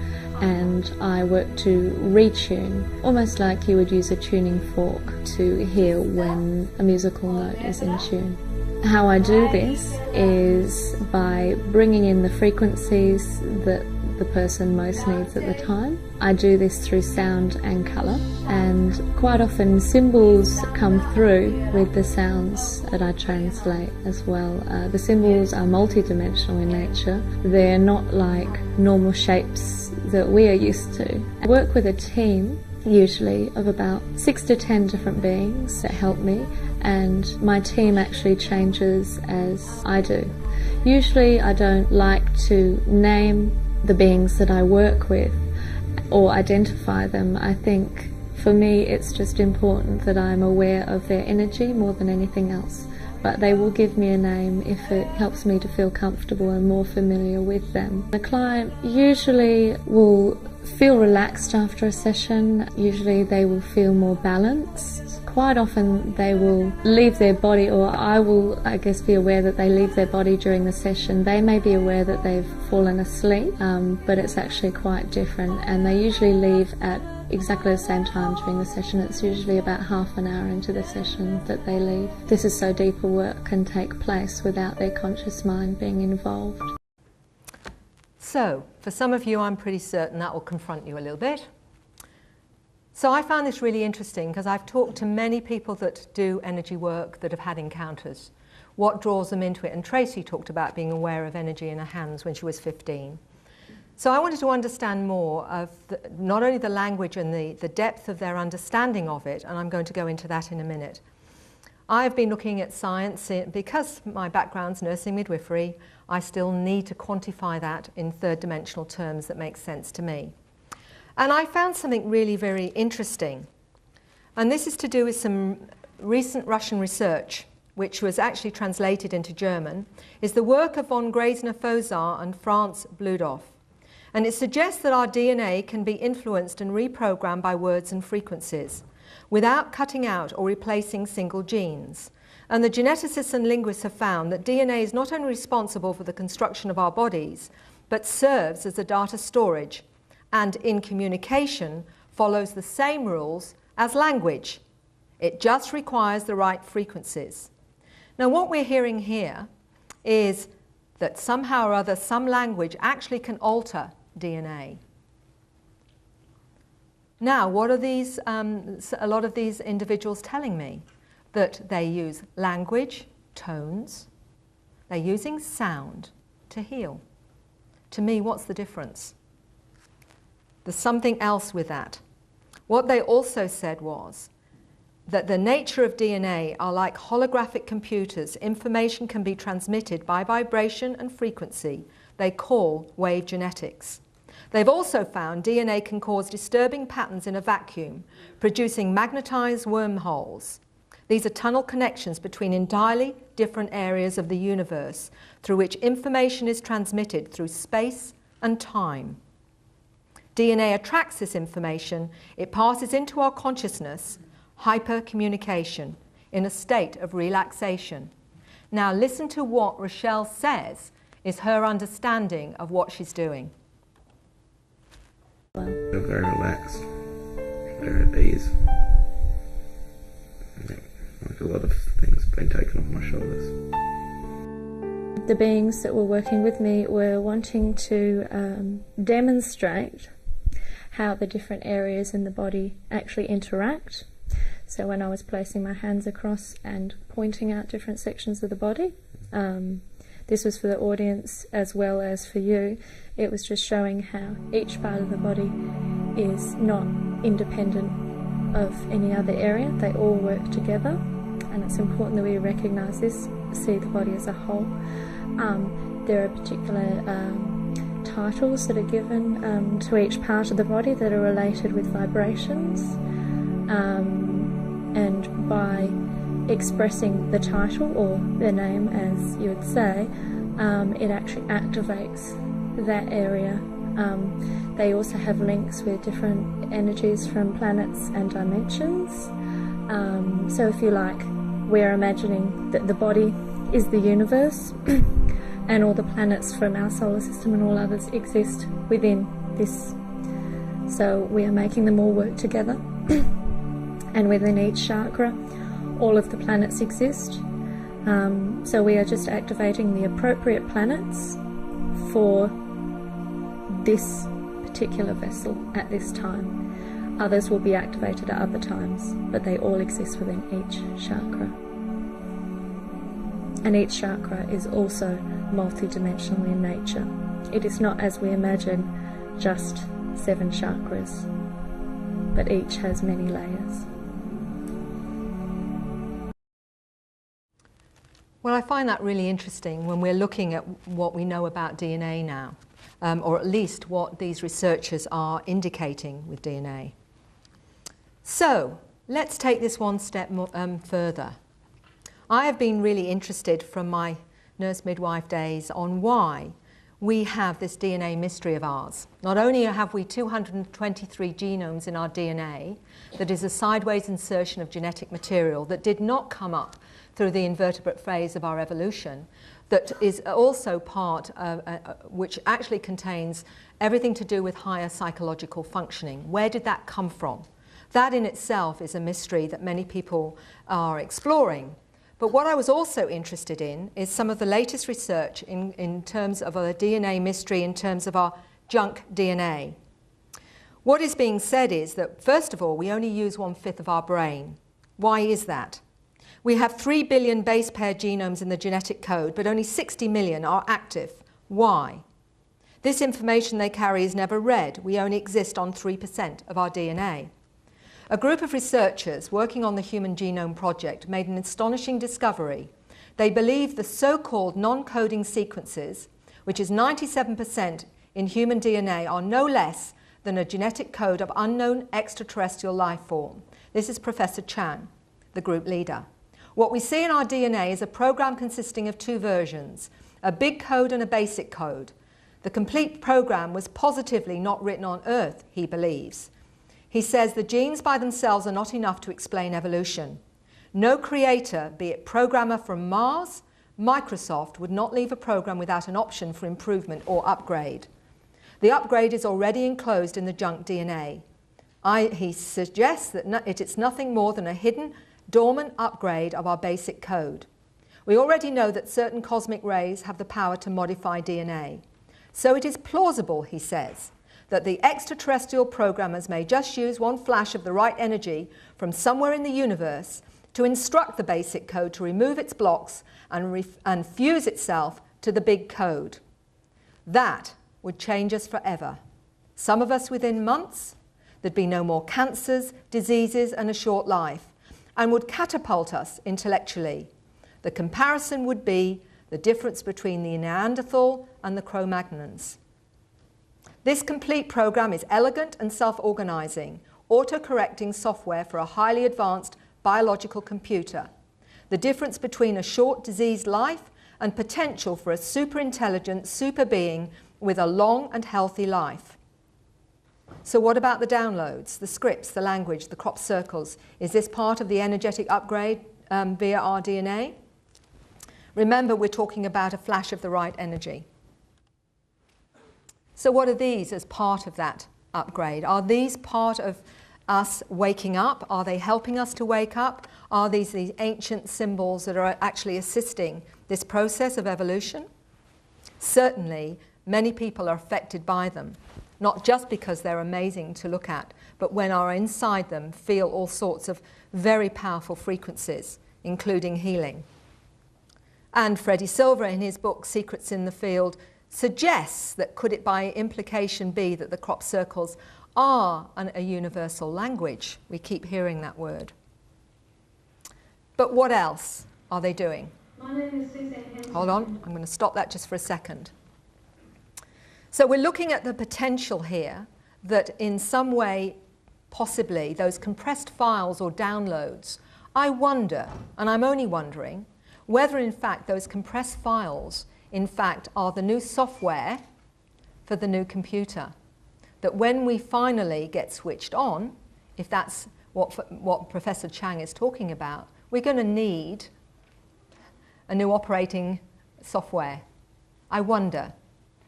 and I work to retune, almost like you would use a tuning fork to hear when a musical note is in tune. How I do this is by bringing in the frequencies that the person most needs at the time. I do this through sound and colour, and quite often symbols come through with the sounds that I translate as well. The symbols are multidimensional in nature. They're not like normal shapes that we are used to. I work with a team usually of about 6 to 10 different beings that help me, and my team actually changes as I do. Usually I don't like to name the beings that I work with or identify them. I think for me it's just important that I'm aware of their energy more than anything else, but they will give me a name if it helps me to feel comfortable and more familiar with them. The client usually will feel relaxed after a session. Usually they will feel more balanced. Quite often they will leave their body, or I will, I guess, be aware that they leave their body during the session. They may be aware that they've fallen asleep, but it's actually quite different, and they usually leave at exactly the same time during the session. It's usually about half an hour into the session that they leave. This is so deeper work can take place without their conscious mind being involved. So, for some of you, I'm pretty certain that will confront you a little bit. So I found this really interesting because I've talked to many people that do energy work that have had encounters. What draws them into it? And Tracy talked about being aware of energy in her hands when she was 15. So I wanted to understand more of not only the language and the depth of their understanding of it, and I'm going to go into that in a minute. I've been looking at science because my background's nursing midwifery. I still need to quantify that in third dimensional terms that make sense to me. And I found something really very interesting. And this is to do with some recent Russian research, which was actually translated into German, is the work of von Graesner-Fozar and Franz Bludhoff. And it suggests that our DNA can be influenced and reprogrammed by words and frequencies without cutting out or replacing single genes. And the geneticists and linguists have found that DNA is not only responsible for the construction of our bodies, but serves as a data storage, and in communication follows the same rules as language. It just requires the right frequencies. Now what we're hearing here is that somehow or other some language actually can alter DNA. Now what are these, a lot of these individuals telling me? That they use language, tones, they're using sound to heal. To me, what's the difference? There's something else with that. What they also said was that the nature of DNA are like holographic computers. Information can be transmitted by vibration and frequency. They call wave genetics. They've also found DNA can cause disturbing patterns in a vacuum, producing magnetized wormholes. These are tunnel connections between entirely different areas of the universe through which information is transmitted through space and time. DNA attracts this information, it passes into our consciousness, hypercommunication, in a state of relaxation. Now listen to what Rochelle says is her understanding of what she's doing. I feel very relaxed, very at ease. Like a lot of things have been taken off my shoulders. The beings that were working with me were wanting to demonstrate how the different areas in the body actually interact. So when I was placing my hands across and pointing out different sections of the body, this was for the audience as well as for you, it was just showing how each part of the body is not independent of any other area. They all work together. and it's important that we recognise this, see the body as a whole. There are particular titles that are given to each part of the body that are related with vibrations, and by expressing the title or the name, as you would say, it actually activates that area. They also have links with different energies from planets and dimensions. So if you like, we're imagining that the body is the universe and all the planets from our solar system and all others exist within this. So we are making them all work together. And within each chakra, all of the planets exist. So we are just activating the appropriate planets for this particular vessel at this time. Others will be activated at other times, but they all exist within each chakra. And each chakra is also multidimensional in nature. It is not, as we imagine, just 7 chakras, but each has many layers. Well, I find that really interesting when we're looking at what we know about DNA now, or at least what these researchers are indicating with DNA. So, let's take this one step further. I have been really interested from my nurse midwife days on why we have this DNA mystery of ours. Not only have we 223 genomes in our DNA, that is a sideways insertion of genetic material that did not come up through the invertebrate phase of our evolution, that is also part of, which actually contains everything to do with higher psychological functioning. Where did that come from? That in itself is a mystery that many people are exploring. But what I was also interested in is some of the latest research in terms of a DNA mystery, in terms of our junk DNA. What is being said is that, first of all, we only use 1/5 of our brain. Why is that? We have 3 billion base pair genomes in the genetic code, but only 60 million are active. Why? This information they carry is never read. We only exist on 3% of our DNA. A group of researchers working on the Human Genome Project made an astonishing discovery. They believe the so-called non-coding sequences, which is 97% in human DNA, are no less than a genetic code of unknown extraterrestrial life form. This is Professor Chan, the group leader. What we see in our DNA is a program consisting of 2 versions, a big code and a basic code. The complete program was positively not written on Earth, he believes. He says the genes by themselves are not enough to explain evolution. No creator, be it programmer from Mars, Microsoft, would not leave a program without an option for improvement or upgrade. The upgrade is already enclosed in the junk DNA. He suggests that it's nothing more than a hidden, dormant upgrade of our basic code. We already know that certain cosmic rays have the power to modify DNA. So it is plausible, he says, that the extraterrestrial programmers may just use one flash of the right energy from somewhere in the universe to instruct the basic code to remove its blocks and fuse itself to the big code. That would change us forever. Some of us within months. There'd be no more cancers, diseases, and a short life, and would catapult us intellectually. The comparison would be the difference between the Neanderthal and the Cro-Magnons. This complete program is elegant and self-organizing, auto-correcting software for a highly advanced biological computer. The difference between a short diseased life and potential for a super-intelligent super being with a long and healthy life. So what about the downloads, the scripts, the language, the crop circles? Is this part of the energetic upgrade via our DNA? Remember, we're talking about a flash of the right energy. So what are these as part of that upgrade? Are these part of us waking up? Are they helping us to wake up? Are these ancient symbols that are actually assisting this process of evolution? Certainly, many people are affected by them, not just because they're amazing to look at, but when are inside them feel all sorts of very powerful frequencies, including healing. And Freddie Silver, in his book Secrets in the Field, suggests that could it by implication be that the crop circles are a universal language? We keep hearing that word. But what else are they doing? My name is Suzanne Henson. Hold on, I'm going to stop that just for a second. So we're looking at the potential here that in some way, possibly, those compressed files or downloads, I wonder, and I'm only wondering, whether in fact those compressed files in fact are the new software for the new computer. That when we finally get switched on, if that's what Professor Chang is talking about, we're going to need a new operating software. I wonder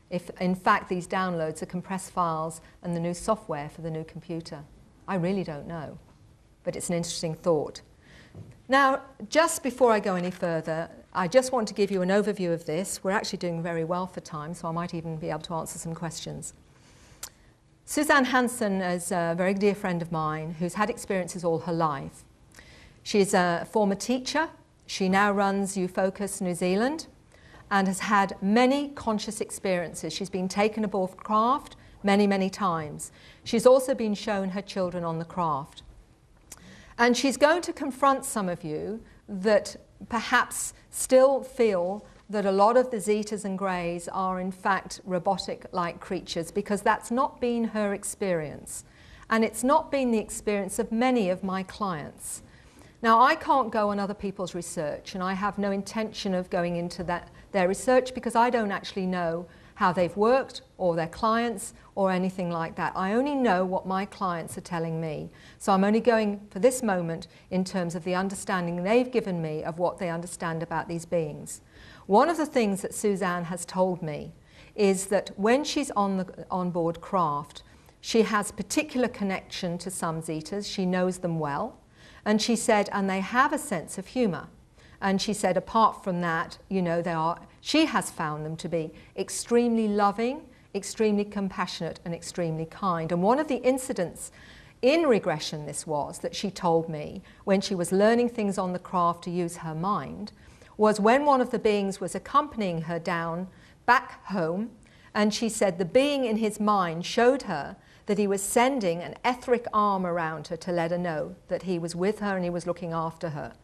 if in fact these downloads are compressed files and the new software for the new computer. I really don't know, but it's an interesting thought. Now, just before I go any further, I just want to give you an overview of this. We're actually doing very well for time, so I might even be able to answer some questions. Suzanne Hansen is a very dear friend of mine who's had experiences all her life. She's a former teacher. She now runs UFocus New Zealand and has had many conscious experiences. She's been taken aboard craft many, many times. She's also been shown her children on the craft. And she's going to confront some of you that perhaps still feel that a lot of the Zetas and Greys are in fact robotic-like creatures, because that's not been her experience. And it's not been the experience of many of my clients. Now, I can't go on other people's research, and I have no intention of going into their research, because I don't actually know how they've worked or their clients or anything like that. I only know what my clients are telling me. So I'm only going for this moment in terms of the understanding they've given me of what they understand about these beings. One of the things that Suzanne has told me is that when she's on board craft, she has particular connection to some Zetas. She knows them well. And she said, and they have a sense of humour. And she said, apart from that, you know, she has found them to be extremely loving, extremely compassionate, and extremely kind. And one of the incidents in regression this was that she told me when she was learning things on the craft to use her mind was when one of the beings was accompanying her down back home, and she said the being in his mind showed her that he was sending an etheric arm around her to let her know that he was with her and he was looking after her.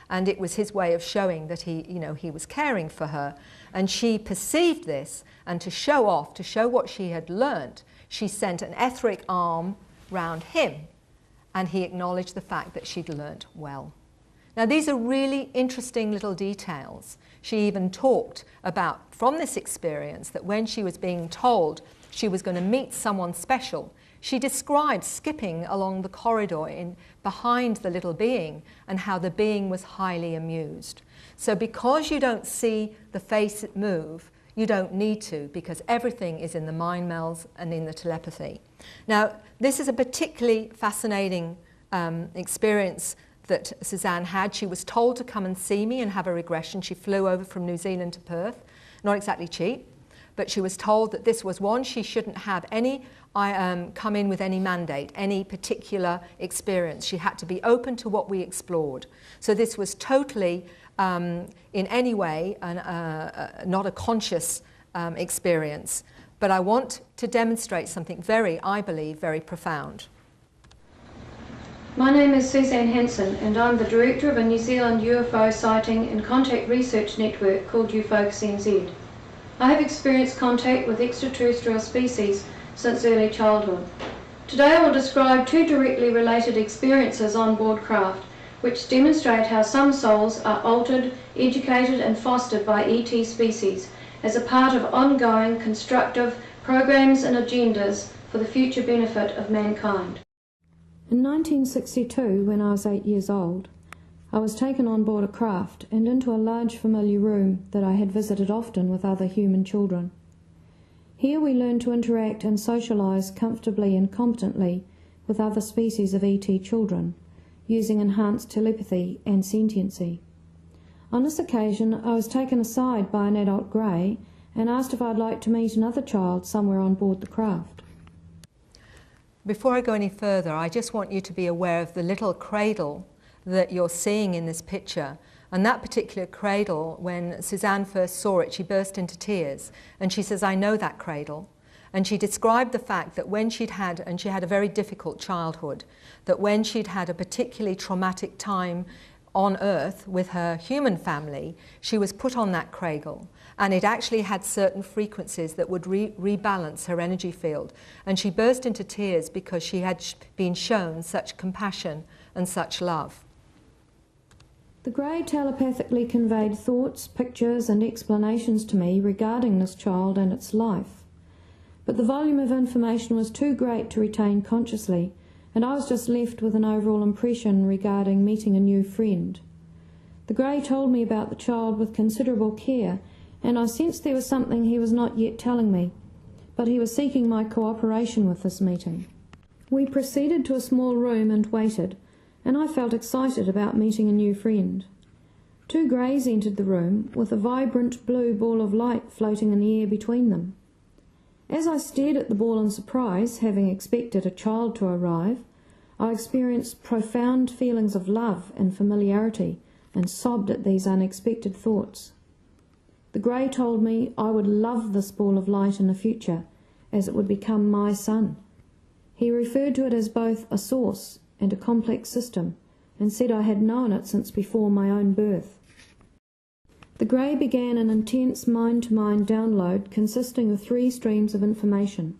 And it was his way of showing that he was caring for her. And she perceived this, and to show off, to show what she had learnt, she sent an etheric arm round him, and he acknowledged the fact that she'd learnt well. Now, these are really interesting little details. She even talked about, from this experience, that when she was being told she was going to meet someone special, she described skipping along the corridor behind the little being and how the being was highly amused. So because you don't see the face move, you don't need to, because everything is in the mind melds and in the telepathy. Now, this is a particularly fascinating experience that Suzanne had. She was told to come and see me and have a regression. She flew over from New Zealand to Perth, not exactly cheap, but she was told that this was one, she shouldn't have any come in with any mandate, any particular experience. She had to be open to what we explored. So this was totally, in any way, not a conscious experience. But I want to demonstrate something I believe, very profound. My name is Suzanne Henson, and I'm the director of a New Zealand UFO sighting and contact research network called UFocus NZ. I have experienced contact with extraterrestrial species since early childhood. Today I will describe two directly related experiences on board craft, which demonstrate how some souls are altered, educated and fostered by ET species as a part of ongoing constructive programs and agendas for the future benefit of mankind. In 1962, when I was 8 years old, I was taken on board a craft and into a large familiar room that I had visited often with other human children. Here we learned to interact and socialise comfortably and competently with other species of ET children, using enhanced telepathy and sentiency. On this occasion, I was taken aside by an adult grey and asked if I'd like to meet another child somewhere on board the craft. Before I go any further, I just want you to be aware of the little cradle that you're seeing in this picture. And that particular cradle, when Suzanne first saw it, she burst into tears. And she says, I know that cradle. And she described the fact that when she'd had, and she had a very difficult childhood, that when she'd had a particularly traumatic time on Earth with her human family, she was put on that cradle, and it actually had certain frequencies that would rebalance her energy field. And she burst into tears because she had been shown such compassion and such love. The Grey telepathically conveyed thoughts, pictures and explanations to me regarding this child and its life. But the volume of information was too great to retain consciously, and I was just left with an overall impression regarding meeting a new friend. The Grey told me about the child with considerable care, and I sensed there was something he was not yet telling me, but he was seeking my cooperation with this meeting. We proceeded to a small room and waited, and I felt excited about meeting a new friend. Two Greys entered the room, with a vibrant blue ball of light floating in the air between them. As I stared at the ball in surprise, having expected a child to arrive, I experienced profound feelings of love and familiarity, and sobbed at these unexpected thoughts. The Grey told me I would love this ball of light in the future, as it would become my son. He referred to it as both a source and a complex system, and said I had known it since before my own birth. The Grey began an intense mind-to-mind download consisting of 3 streams of information.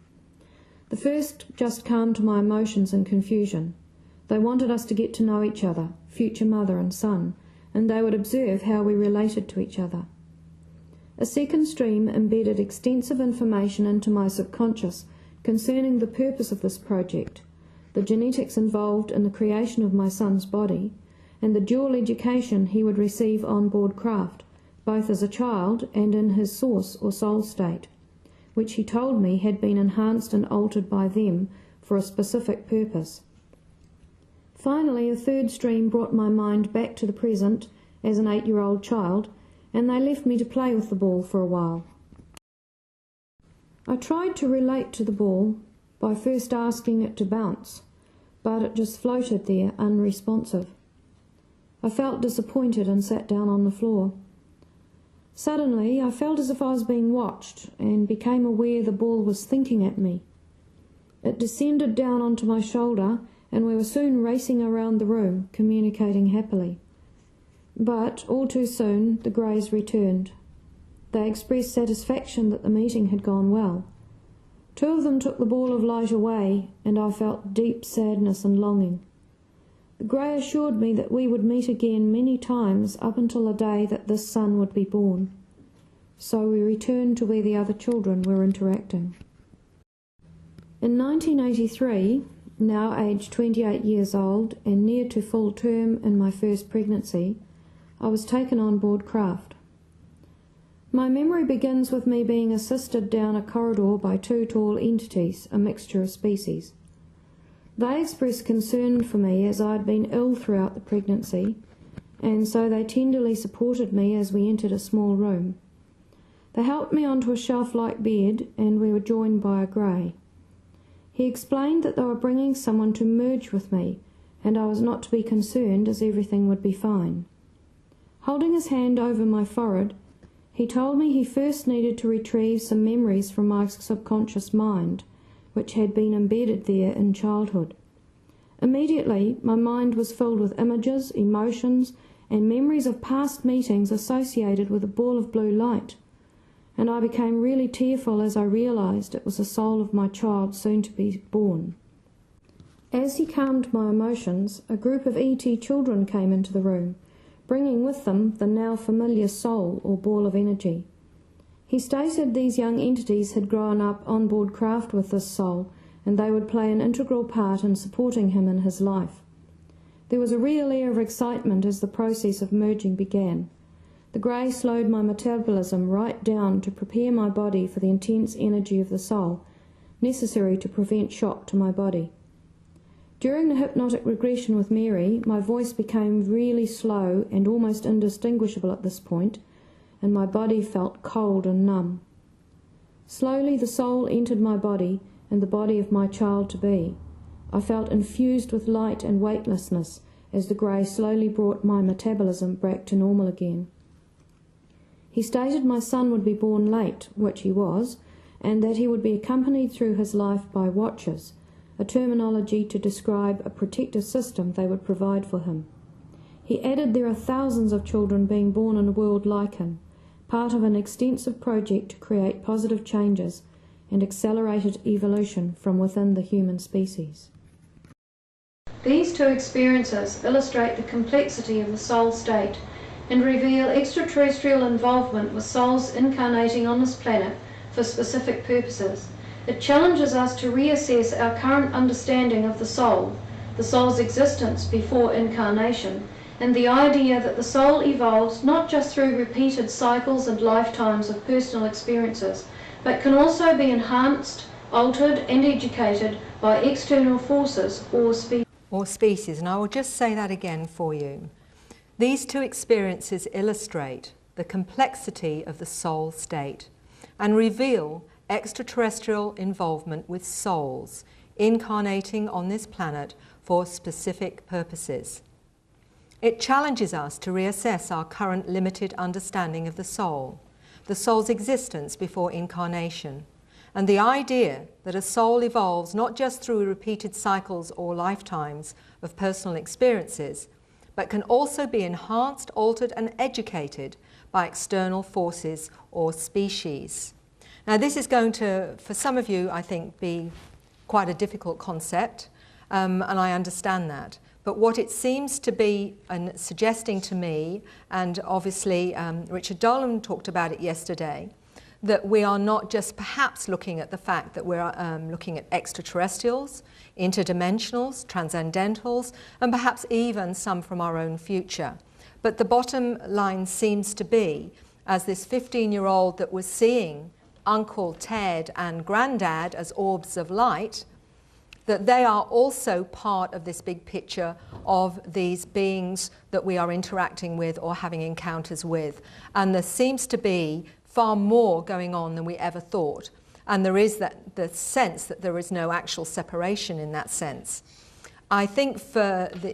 The first just calmed my emotions and confusion. They wanted us to get to know each other, future mother and son, and they would observe how we related to each other. A second stream embedded extensive information into my subconscious concerning the purpose of this project, the genetics involved in the creation of my son's body, and the dual education he would receive on board craft, both as a child and in his source or soul state, which he told me had been enhanced and altered by them for a specific purpose. Finally, a third stream brought my mind back to the present as an 8-year-old child, and they left me to play with the ball for a while. I tried to relate to the ball by first asking it to bounce, but it just floated there, unresponsive. I felt disappointed and sat down on the floor. Suddenly, I felt as if I was being watched, and became aware the ball was thinking at me. It descended down onto my shoulder, and we were soon racing around the room, communicating happily. But, all too soon, the Greys returned. They expressed satisfaction that the meeting had gone well. 2 of them took the ball of light away, and I felt deep sadness and longing. The Grey assured me that we would meet again many times up until the day that this son would be born. So we returned to where the other children were interacting. In 1983, now aged 28 years old and near to full term in my first pregnancy, I was taken on board craft. My memory begins with me being assisted down a corridor by 2 tall entities, a mixture of species. They expressed concern for me as I had been ill throughout the pregnancy, and so they tenderly supported me as we entered a small room. They helped me onto a shelf-like bed, and we were joined by a Grey. He explained that they were bringing someone to merge with me, and I was not to be concerned as everything would be fine. Holding his hand over my forehead, he told me he first needed to retrieve some memories from my subconscious mind, which had been embedded there in childhood. Immediately, my mind was filled with images, emotions, and memories of past meetings associated with a ball of blue light, and I became really tearful as I realised it was the soul of my child soon to be born. As he calmed my emotions, a group of ET children came into the room, bringing with them the now familiar soul or ball of energy. He stated these young entities had grown up on board craft with this soul, and they would play an integral part in supporting him in his life. There was a real air of excitement as the process of merging began. The Grey slowed my metabolism right down to prepare my body for the intense energy of the soul, necessary to prevent shock to my body. During the hypnotic regression with Mary, my voice became really slow and almost indistinguishable at this point, and my body felt cold and numb. Slowly the soul entered my body and the body of my child-to-be. I felt infused with light and weightlessness as the Grey slowly brought my metabolism back to normal again. He stated my son would be born late, which he was, and that he would be accompanied through his life by watchers, a terminology to describe a protective system they would provide for him. He added there are thousands of children being born in a world like him, part of an extensive project to create positive changes and accelerated evolution from within the human species. These two experiences illustrate the complexity of the soul state and reveal extraterrestrial involvement with souls incarnating on this planet for specific purposes. It challenges us to reassess our current understanding of the soul's existence before incarnation, and the idea that the soul evolves not just through repeated cycles and lifetimes of personal experiences, but can also be enhanced, altered and educated by external forces or species. And I will just say that again for you. These two experiences illustrate the complexity of the soul state and reveal extraterrestrial involvement with souls incarnating on this planet for specific purposes. It challenges us to reassess our current limited understanding of the soul's existence before incarnation, and the idea that a soul evolves not just through repeated cycles or lifetimes of personal experiences, but can also be enhanced, altered and educated by external forces or species. Now this is going to, for some of you, I think, be quite a difficult concept, and I understand that. But what it seems to be suggesting to me, and obviously Richard Dolan talked about it yesterday, that we are not just perhaps looking at the fact that we're looking at extraterrestrials, interdimensionals, transcendentals, and perhaps even some from our own future. But the bottom line seems to be, as this 15-year-old that was seeing Uncle Ted and Granddad as orbs of light, that they are also part of this big picture of these beings that we are interacting with or having encounters with. And there seems to be far more going on than we ever thought. And there is the sense that there is no actual separation in that sense. I think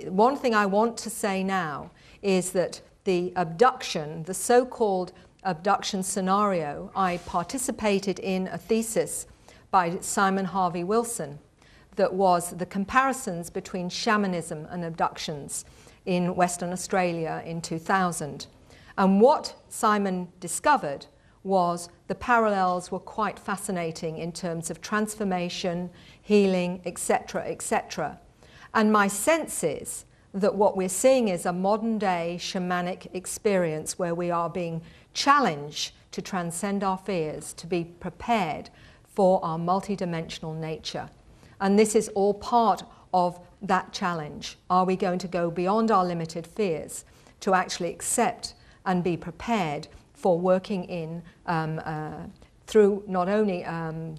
one thing I want to say now is that the abduction, the so-called abduction scenario, I participated in a thesis by Simon Harvey Wilson that was the comparisons between shamanism and abductions in Western Australia in 2000. And what Simon discovered was the parallels were quite fascinating in terms of transformation, healing, etc., etc. And my sense is that what we're seeing is a modern-day shamanic experience where we are being challenged to transcend our fears, to be prepared for our multidimensional nature. And this is all part of that challenge. Are we going to go beyond our limited fears to actually accept and be prepared for working in through not only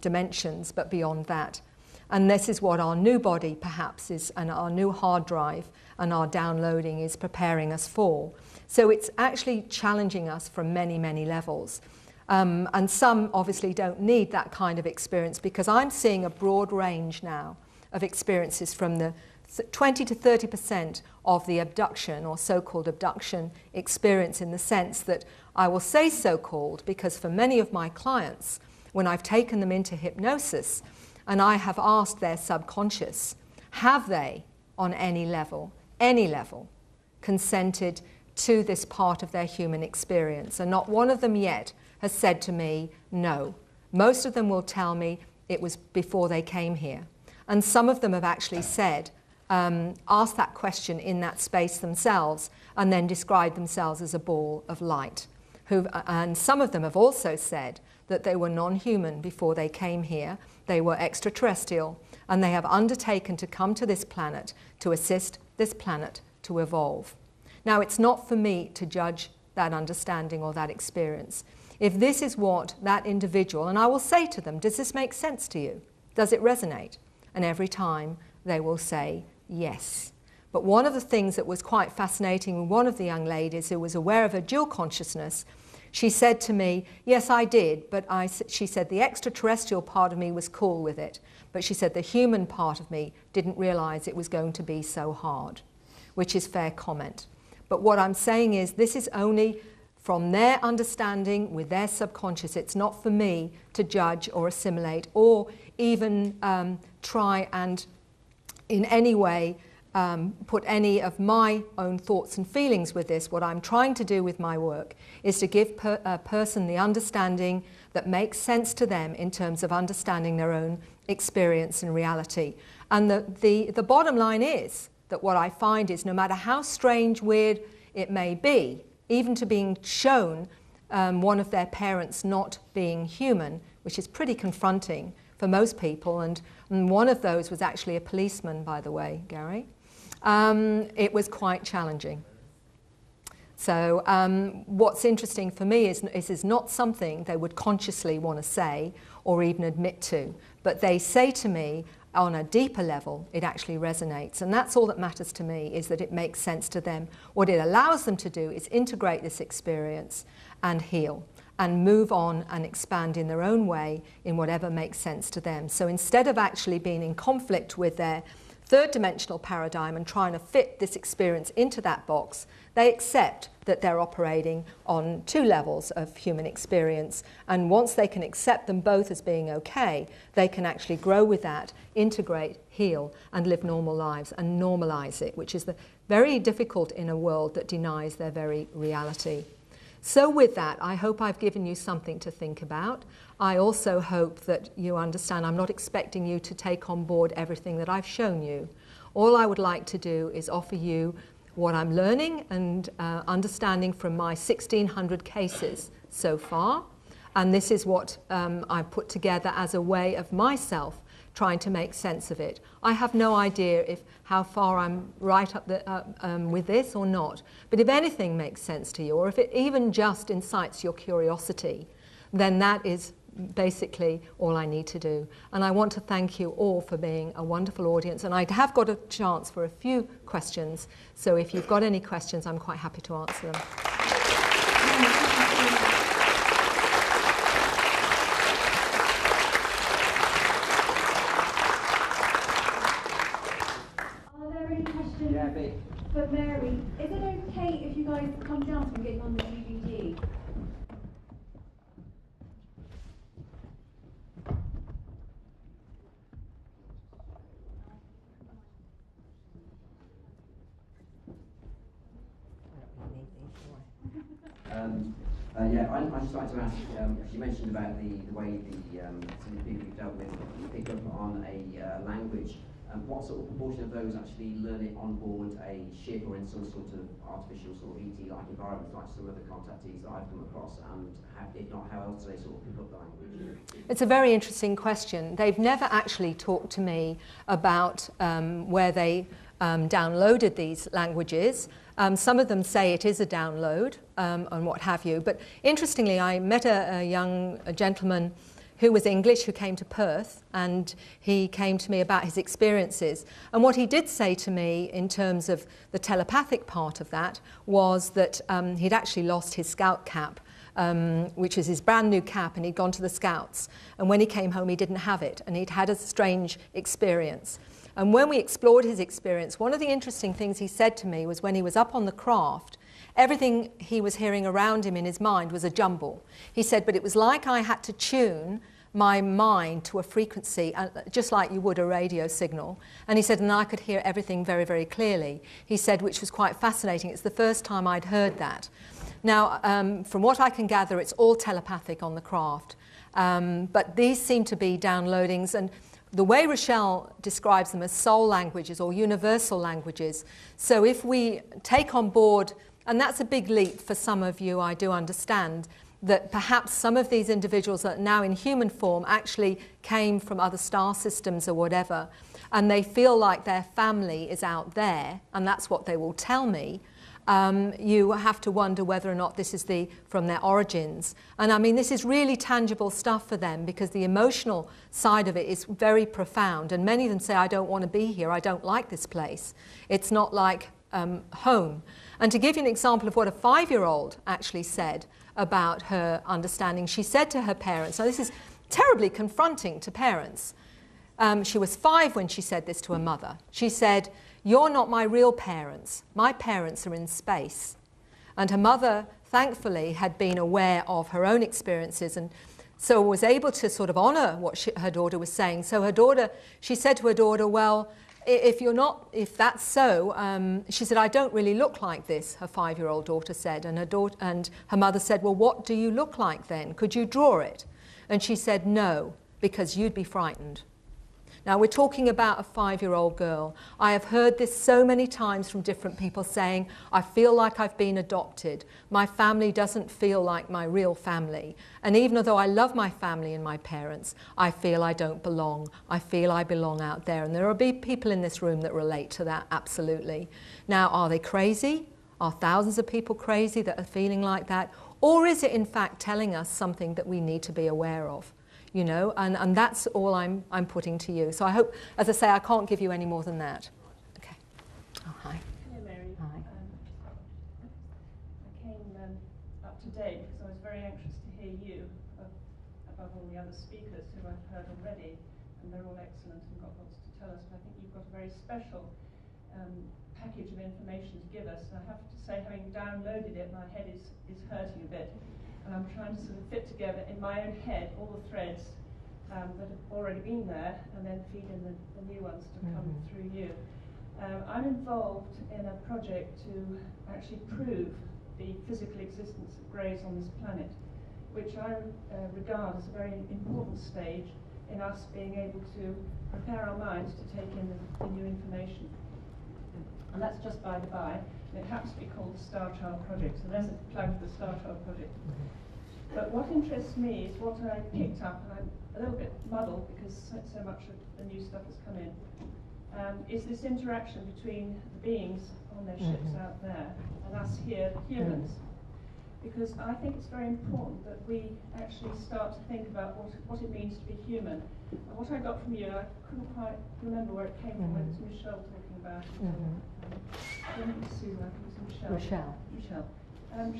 dimensions but beyond that? And this is what our new body perhaps is, and our new hard drive and our downloading is preparing us for. So it's actually challenging us from many, many levels. And some obviously don't need that kind of experience, because I'm seeing a broad range now of experiences from the 20 to 30% of the abduction or so-called abduction experience, in the sense that I will say so-called because for many of my clients, when I've taken them into hypnosis and I have asked their subconscious, have they on any level, consented to this part of their human experience? And not one of them yet has said to me, no. Most of them will tell me it was before they came here. And some of them have actually said, asked that question in that space themselves, and then described themselves as a ball of light. And some of them have also said that they were non-human before they came here. They were extraterrestrial, and they have undertaken to come to this planet to assist this planet to evolve. Now, it's not for me to judge that understanding or that experience. If this is what that individual, and I will say to them, does this make sense to you? Does it resonate? And every time they will say yes. But one of the things that was quite fascinating with one of the young ladies who was aware of her dual consciousness, she said to me, yes, I did, but she said the extraterrestrial part of me was cool with it, but she said the human part of me didn't realize it was going to be so hard, which is fair comment. But what I'm saying is this is only from their understanding with their subconscious. It's not for me to judge or assimilate or even try and in any way put any of my own thoughts and feelings with this. What I'm trying to do with my work is to give a person the understanding that makes sense to them in terms of understanding their own experience and reality. And the bottom line is that what I find is no matter how strange, weird it may be, even to being shown one of their parents not being human, which is pretty confronting for most people, and one of those was actually a policeman, by the way, Gary. It was quite challenging. So what's interesting for me is not something they would consciously want to say or even admit to, but they say to me on a deeper level, it actually resonates. And that's all that matters to me, is that it makes sense to them. What it allows them to do is integrate this experience and heal and move on and expand in their own way in whatever makes sense to them. So instead of actually being in conflict with their third dimensional paradigm and trying to fit this experience into that box, they accept that they're operating on two levels of human experience. And once they can accept them both as being okay, they can actually grow with that, integrate, heal, and live normal lives and normalize it, which is very difficult in a world that denies their very reality. So with that, I hope I've given you something to think about. I also hope that you understand I'm not expecting you to take on board everything that I've shown you. All I would like to do is offer you what I'm learning and understanding from my 1,600 cases so far. And this is what I've put together as a way of myself trying to make sense of it. I have no idea how far I'm right up with this or not. But if anything makes sense to you, or if it even just incites your curiosity, then that is basically all I need to do. And I want to thank you all for being a wonderful audience. And I have got a chance for a few questions. So if you've got any questions, I'm quite happy to answer them. Are there any questions for Mary? Is it okay if you guys come down from getting on the DVD? I'd just like to ask, you mentioned about the way some of the people you've dealt with pick up on a language. What sort of proportion of those actually learn it on board a ship or in some sort of artificial sort of ET-like environment, like some of the contactees that I've come across, and if not, how else do they sort of pick up the language? It's a very interesting question. They've never actually talked to me about where they downloaded these languages. Some of them say it is a download and what have you. But interestingly, I met a young gentleman who was English, who came to Perth, and he came to me about his experiences. And what he did say to me in terms of the telepathic part of that was that he'd actually lost his scout cap, which is his brand new cap, and he'd gone to the Scouts. And when he came home, he didn't have it, and he'd had a strange experience. And when we explored his experience, one of the interesting things he said to me was when he was up on the craft, everything he was hearing around him in his mind was a jumble. He said, but it was like I had to tune my mind to a frequency, just like you would a radio signal. And he said, and I could hear everything very, very clearly. He said, which was quite fascinating. It's the first time I'd heard that. Now, from what I can gather, it's all telepathic on the craft. But these seem to be downloadings. And the way Rochelle describes them as soul languages or universal languages. So if we take on board, and that's a big leap for some of you, I do understand, that perhaps some of these individuals that are now in human form actually came from other star systems or whatever, and they feel like their family is out there, and that's what they will tell me. You have to wonder whether or not this is from their origins. And I mean, this is really tangible stuff for them because the emotional side of it is very profound. And many of them say, I don't want to be here. I don't like this place. It's not like home. And to give you an example of what a 5-year-old actually said about her understanding, she said to her parents, now this is terribly confronting to parents. She was 5 when she said this to her mother. She said, you're not my real parents. My parents are in space. And her mother, thankfully, had been aware of her own experiences and so was able to sort of honor what her daughter was saying. So her daughter, she said to her daughter, well, if that's so, she said, I don't really look like this, her 5-year-old daughter said. And her mother said, well, what do you look like then? Could you draw it? And she said, no, because you'd be frightened. Now, we're talking about a 5-year-old girl. I have heard this so many times from different people saying, I feel like I've been adopted. My family doesn't feel like my real family. And even though I love my family and my parents, I feel I don't belong. I feel I belong out there. And there will be people in this room that relate to that, absolutely. Now, are they crazy? Are thousands of people crazy that are feeling like that? Or is it, in fact, telling us something that we need to be aware of? You know, and that's all I'm putting to you. So I hope, as I say, I can't give you any more than that. Okay. Oh, hi. Hello, Mary. Hi. I came up today because I was very anxious to hear you above all the other speakers who I've heard already, and they're all excellent and got lots to tell us. But I think you've got a very special package of information to give us. And I have to say, having downloaded it, my head is hurting a bit. And I'm trying to sort of fit together in my own head all the threads that have already been there, and then feed in the new ones to come through you. I'm involved in a project to actually prove the physical existence of greys on this planet, which I regard as a very important stage in us being able to prepare our minds to take in the new information. And that's just by the by. And it happens to be called the Star Child Project, so there's a plug for the Star Child Project. But what interests me is what I picked up, and I'm a little bit muddled because so much of the new stuff has come in, is this interaction between the beings on their ships out there and us here, the humans. Because I think it's very important that we actually start to think about what it means to be human. And what I got from you, I couldn't quite remember where it came from, whether it's Michelle talking about it. I don't think it's Sue, I think it's Michelle. Michelle.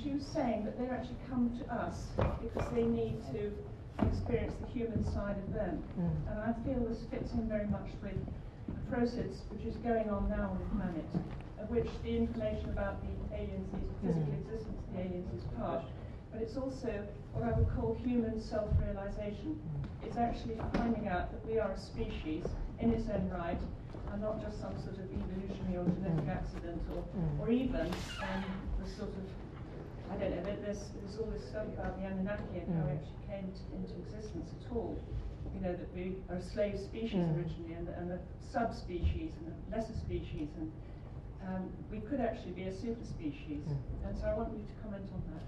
She was saying that they actually come to us because they need to experience the human side of them. And I feel this fits in very much with a process which is going on now on the planet, of which the information about the aliens, the physical existence of the aliens is part, but it's also what I would call human self-realization. It's actually finding out that we are a species in its own right, and not just some sort of evolutionary or genetic accident, or even the sort of, I don't know, there's all this stuff about the Anunnaki and how we actually came into existence at all. You know, that we are a slave species originally, and a subspecies and a lesser species, and we could actually be a super species. And so I want you to comment on that.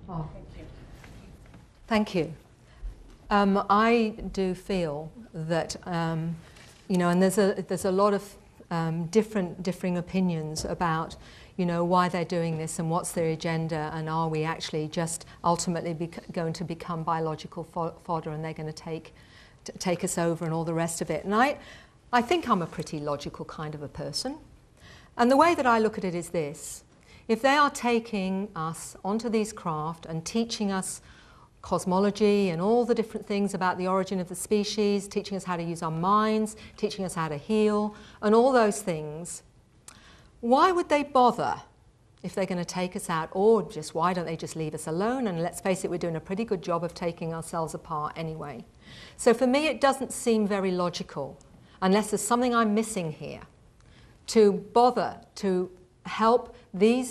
Oh. Thank you. Thank you. I do feel that, you know, and there's a lot of differing opinions about, you know, why they're doing this and what's their agenda, and are we actually just ultimately going to become biological fodder, and they're going to take us over and all the rest of it. And I think I'm a pretty logical kind of a person. And the way that I look at it is this: if they are taking us onto these craft and teaching us cosmology and all the different things about the origin of the species, teaching us how to use our minds, teaching us how to heal, and all those things, why would they bother if they're going to take us out? Or just why don't they just leave us alone? And let's face it, we're doing a pretty good job of taking ourselves apart anyway. So for me, it doesn't seem very logical, unless there's something I'm missing here, to bother to help the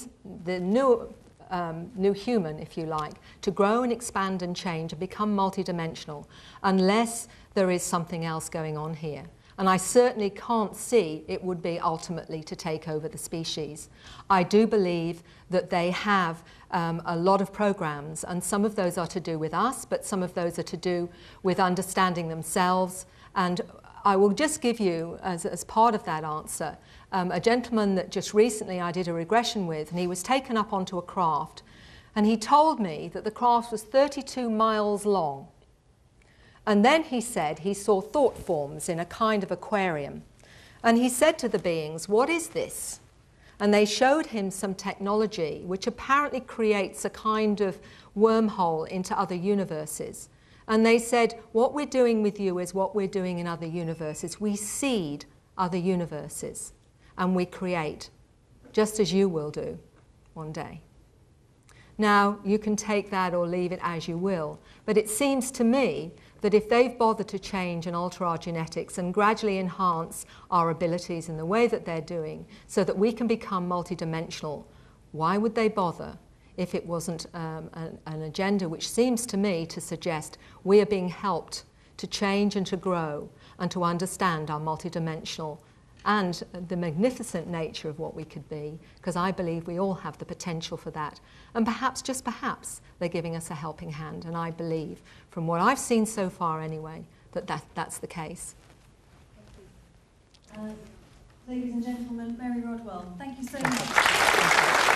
new human, if you like, to grow and expand and change and become multidimensional, unless there is something else going on here. And I certainly can't see it would be ultimately to take over the species. I do believe that they have a lot of programs, and some of those are to do with us, but some of those are to do with understanding themselves. And I will just give you, as part of that answer, a gentleman that just recently I did a regression with, and he was taken up onto a craft, and he told me that the craft was 32 miles long. And then he said he saw thought forms in a kind of aquarium. And he said to the beings, "What is this?" And they showed him some technology which apparently creates a kind of wormhole into other universes. And they said, what we're doing with you is what we're doing in other universes. We seed other universes and we create, just as you will do one day. Now, you can take that or leave it as you will, but it seems to me that if they've bothered to change and alter our genetics and gradually enhance our abilities in the way that they're doing so that we can become multidimensional, why would they bother if it wasn't an agenda which seems to me to suggest we are being helped to change and to grow and to understand our multidimensional and the magnificent nature of what we could be, because I believe we all have the potential for that. And perhaps, just perhaps, they're giving us a helping hand, and I believe, from what I've seen so far anyway, that's the case. Ladies and gentlemen, Mary Rodwell, thank you so much.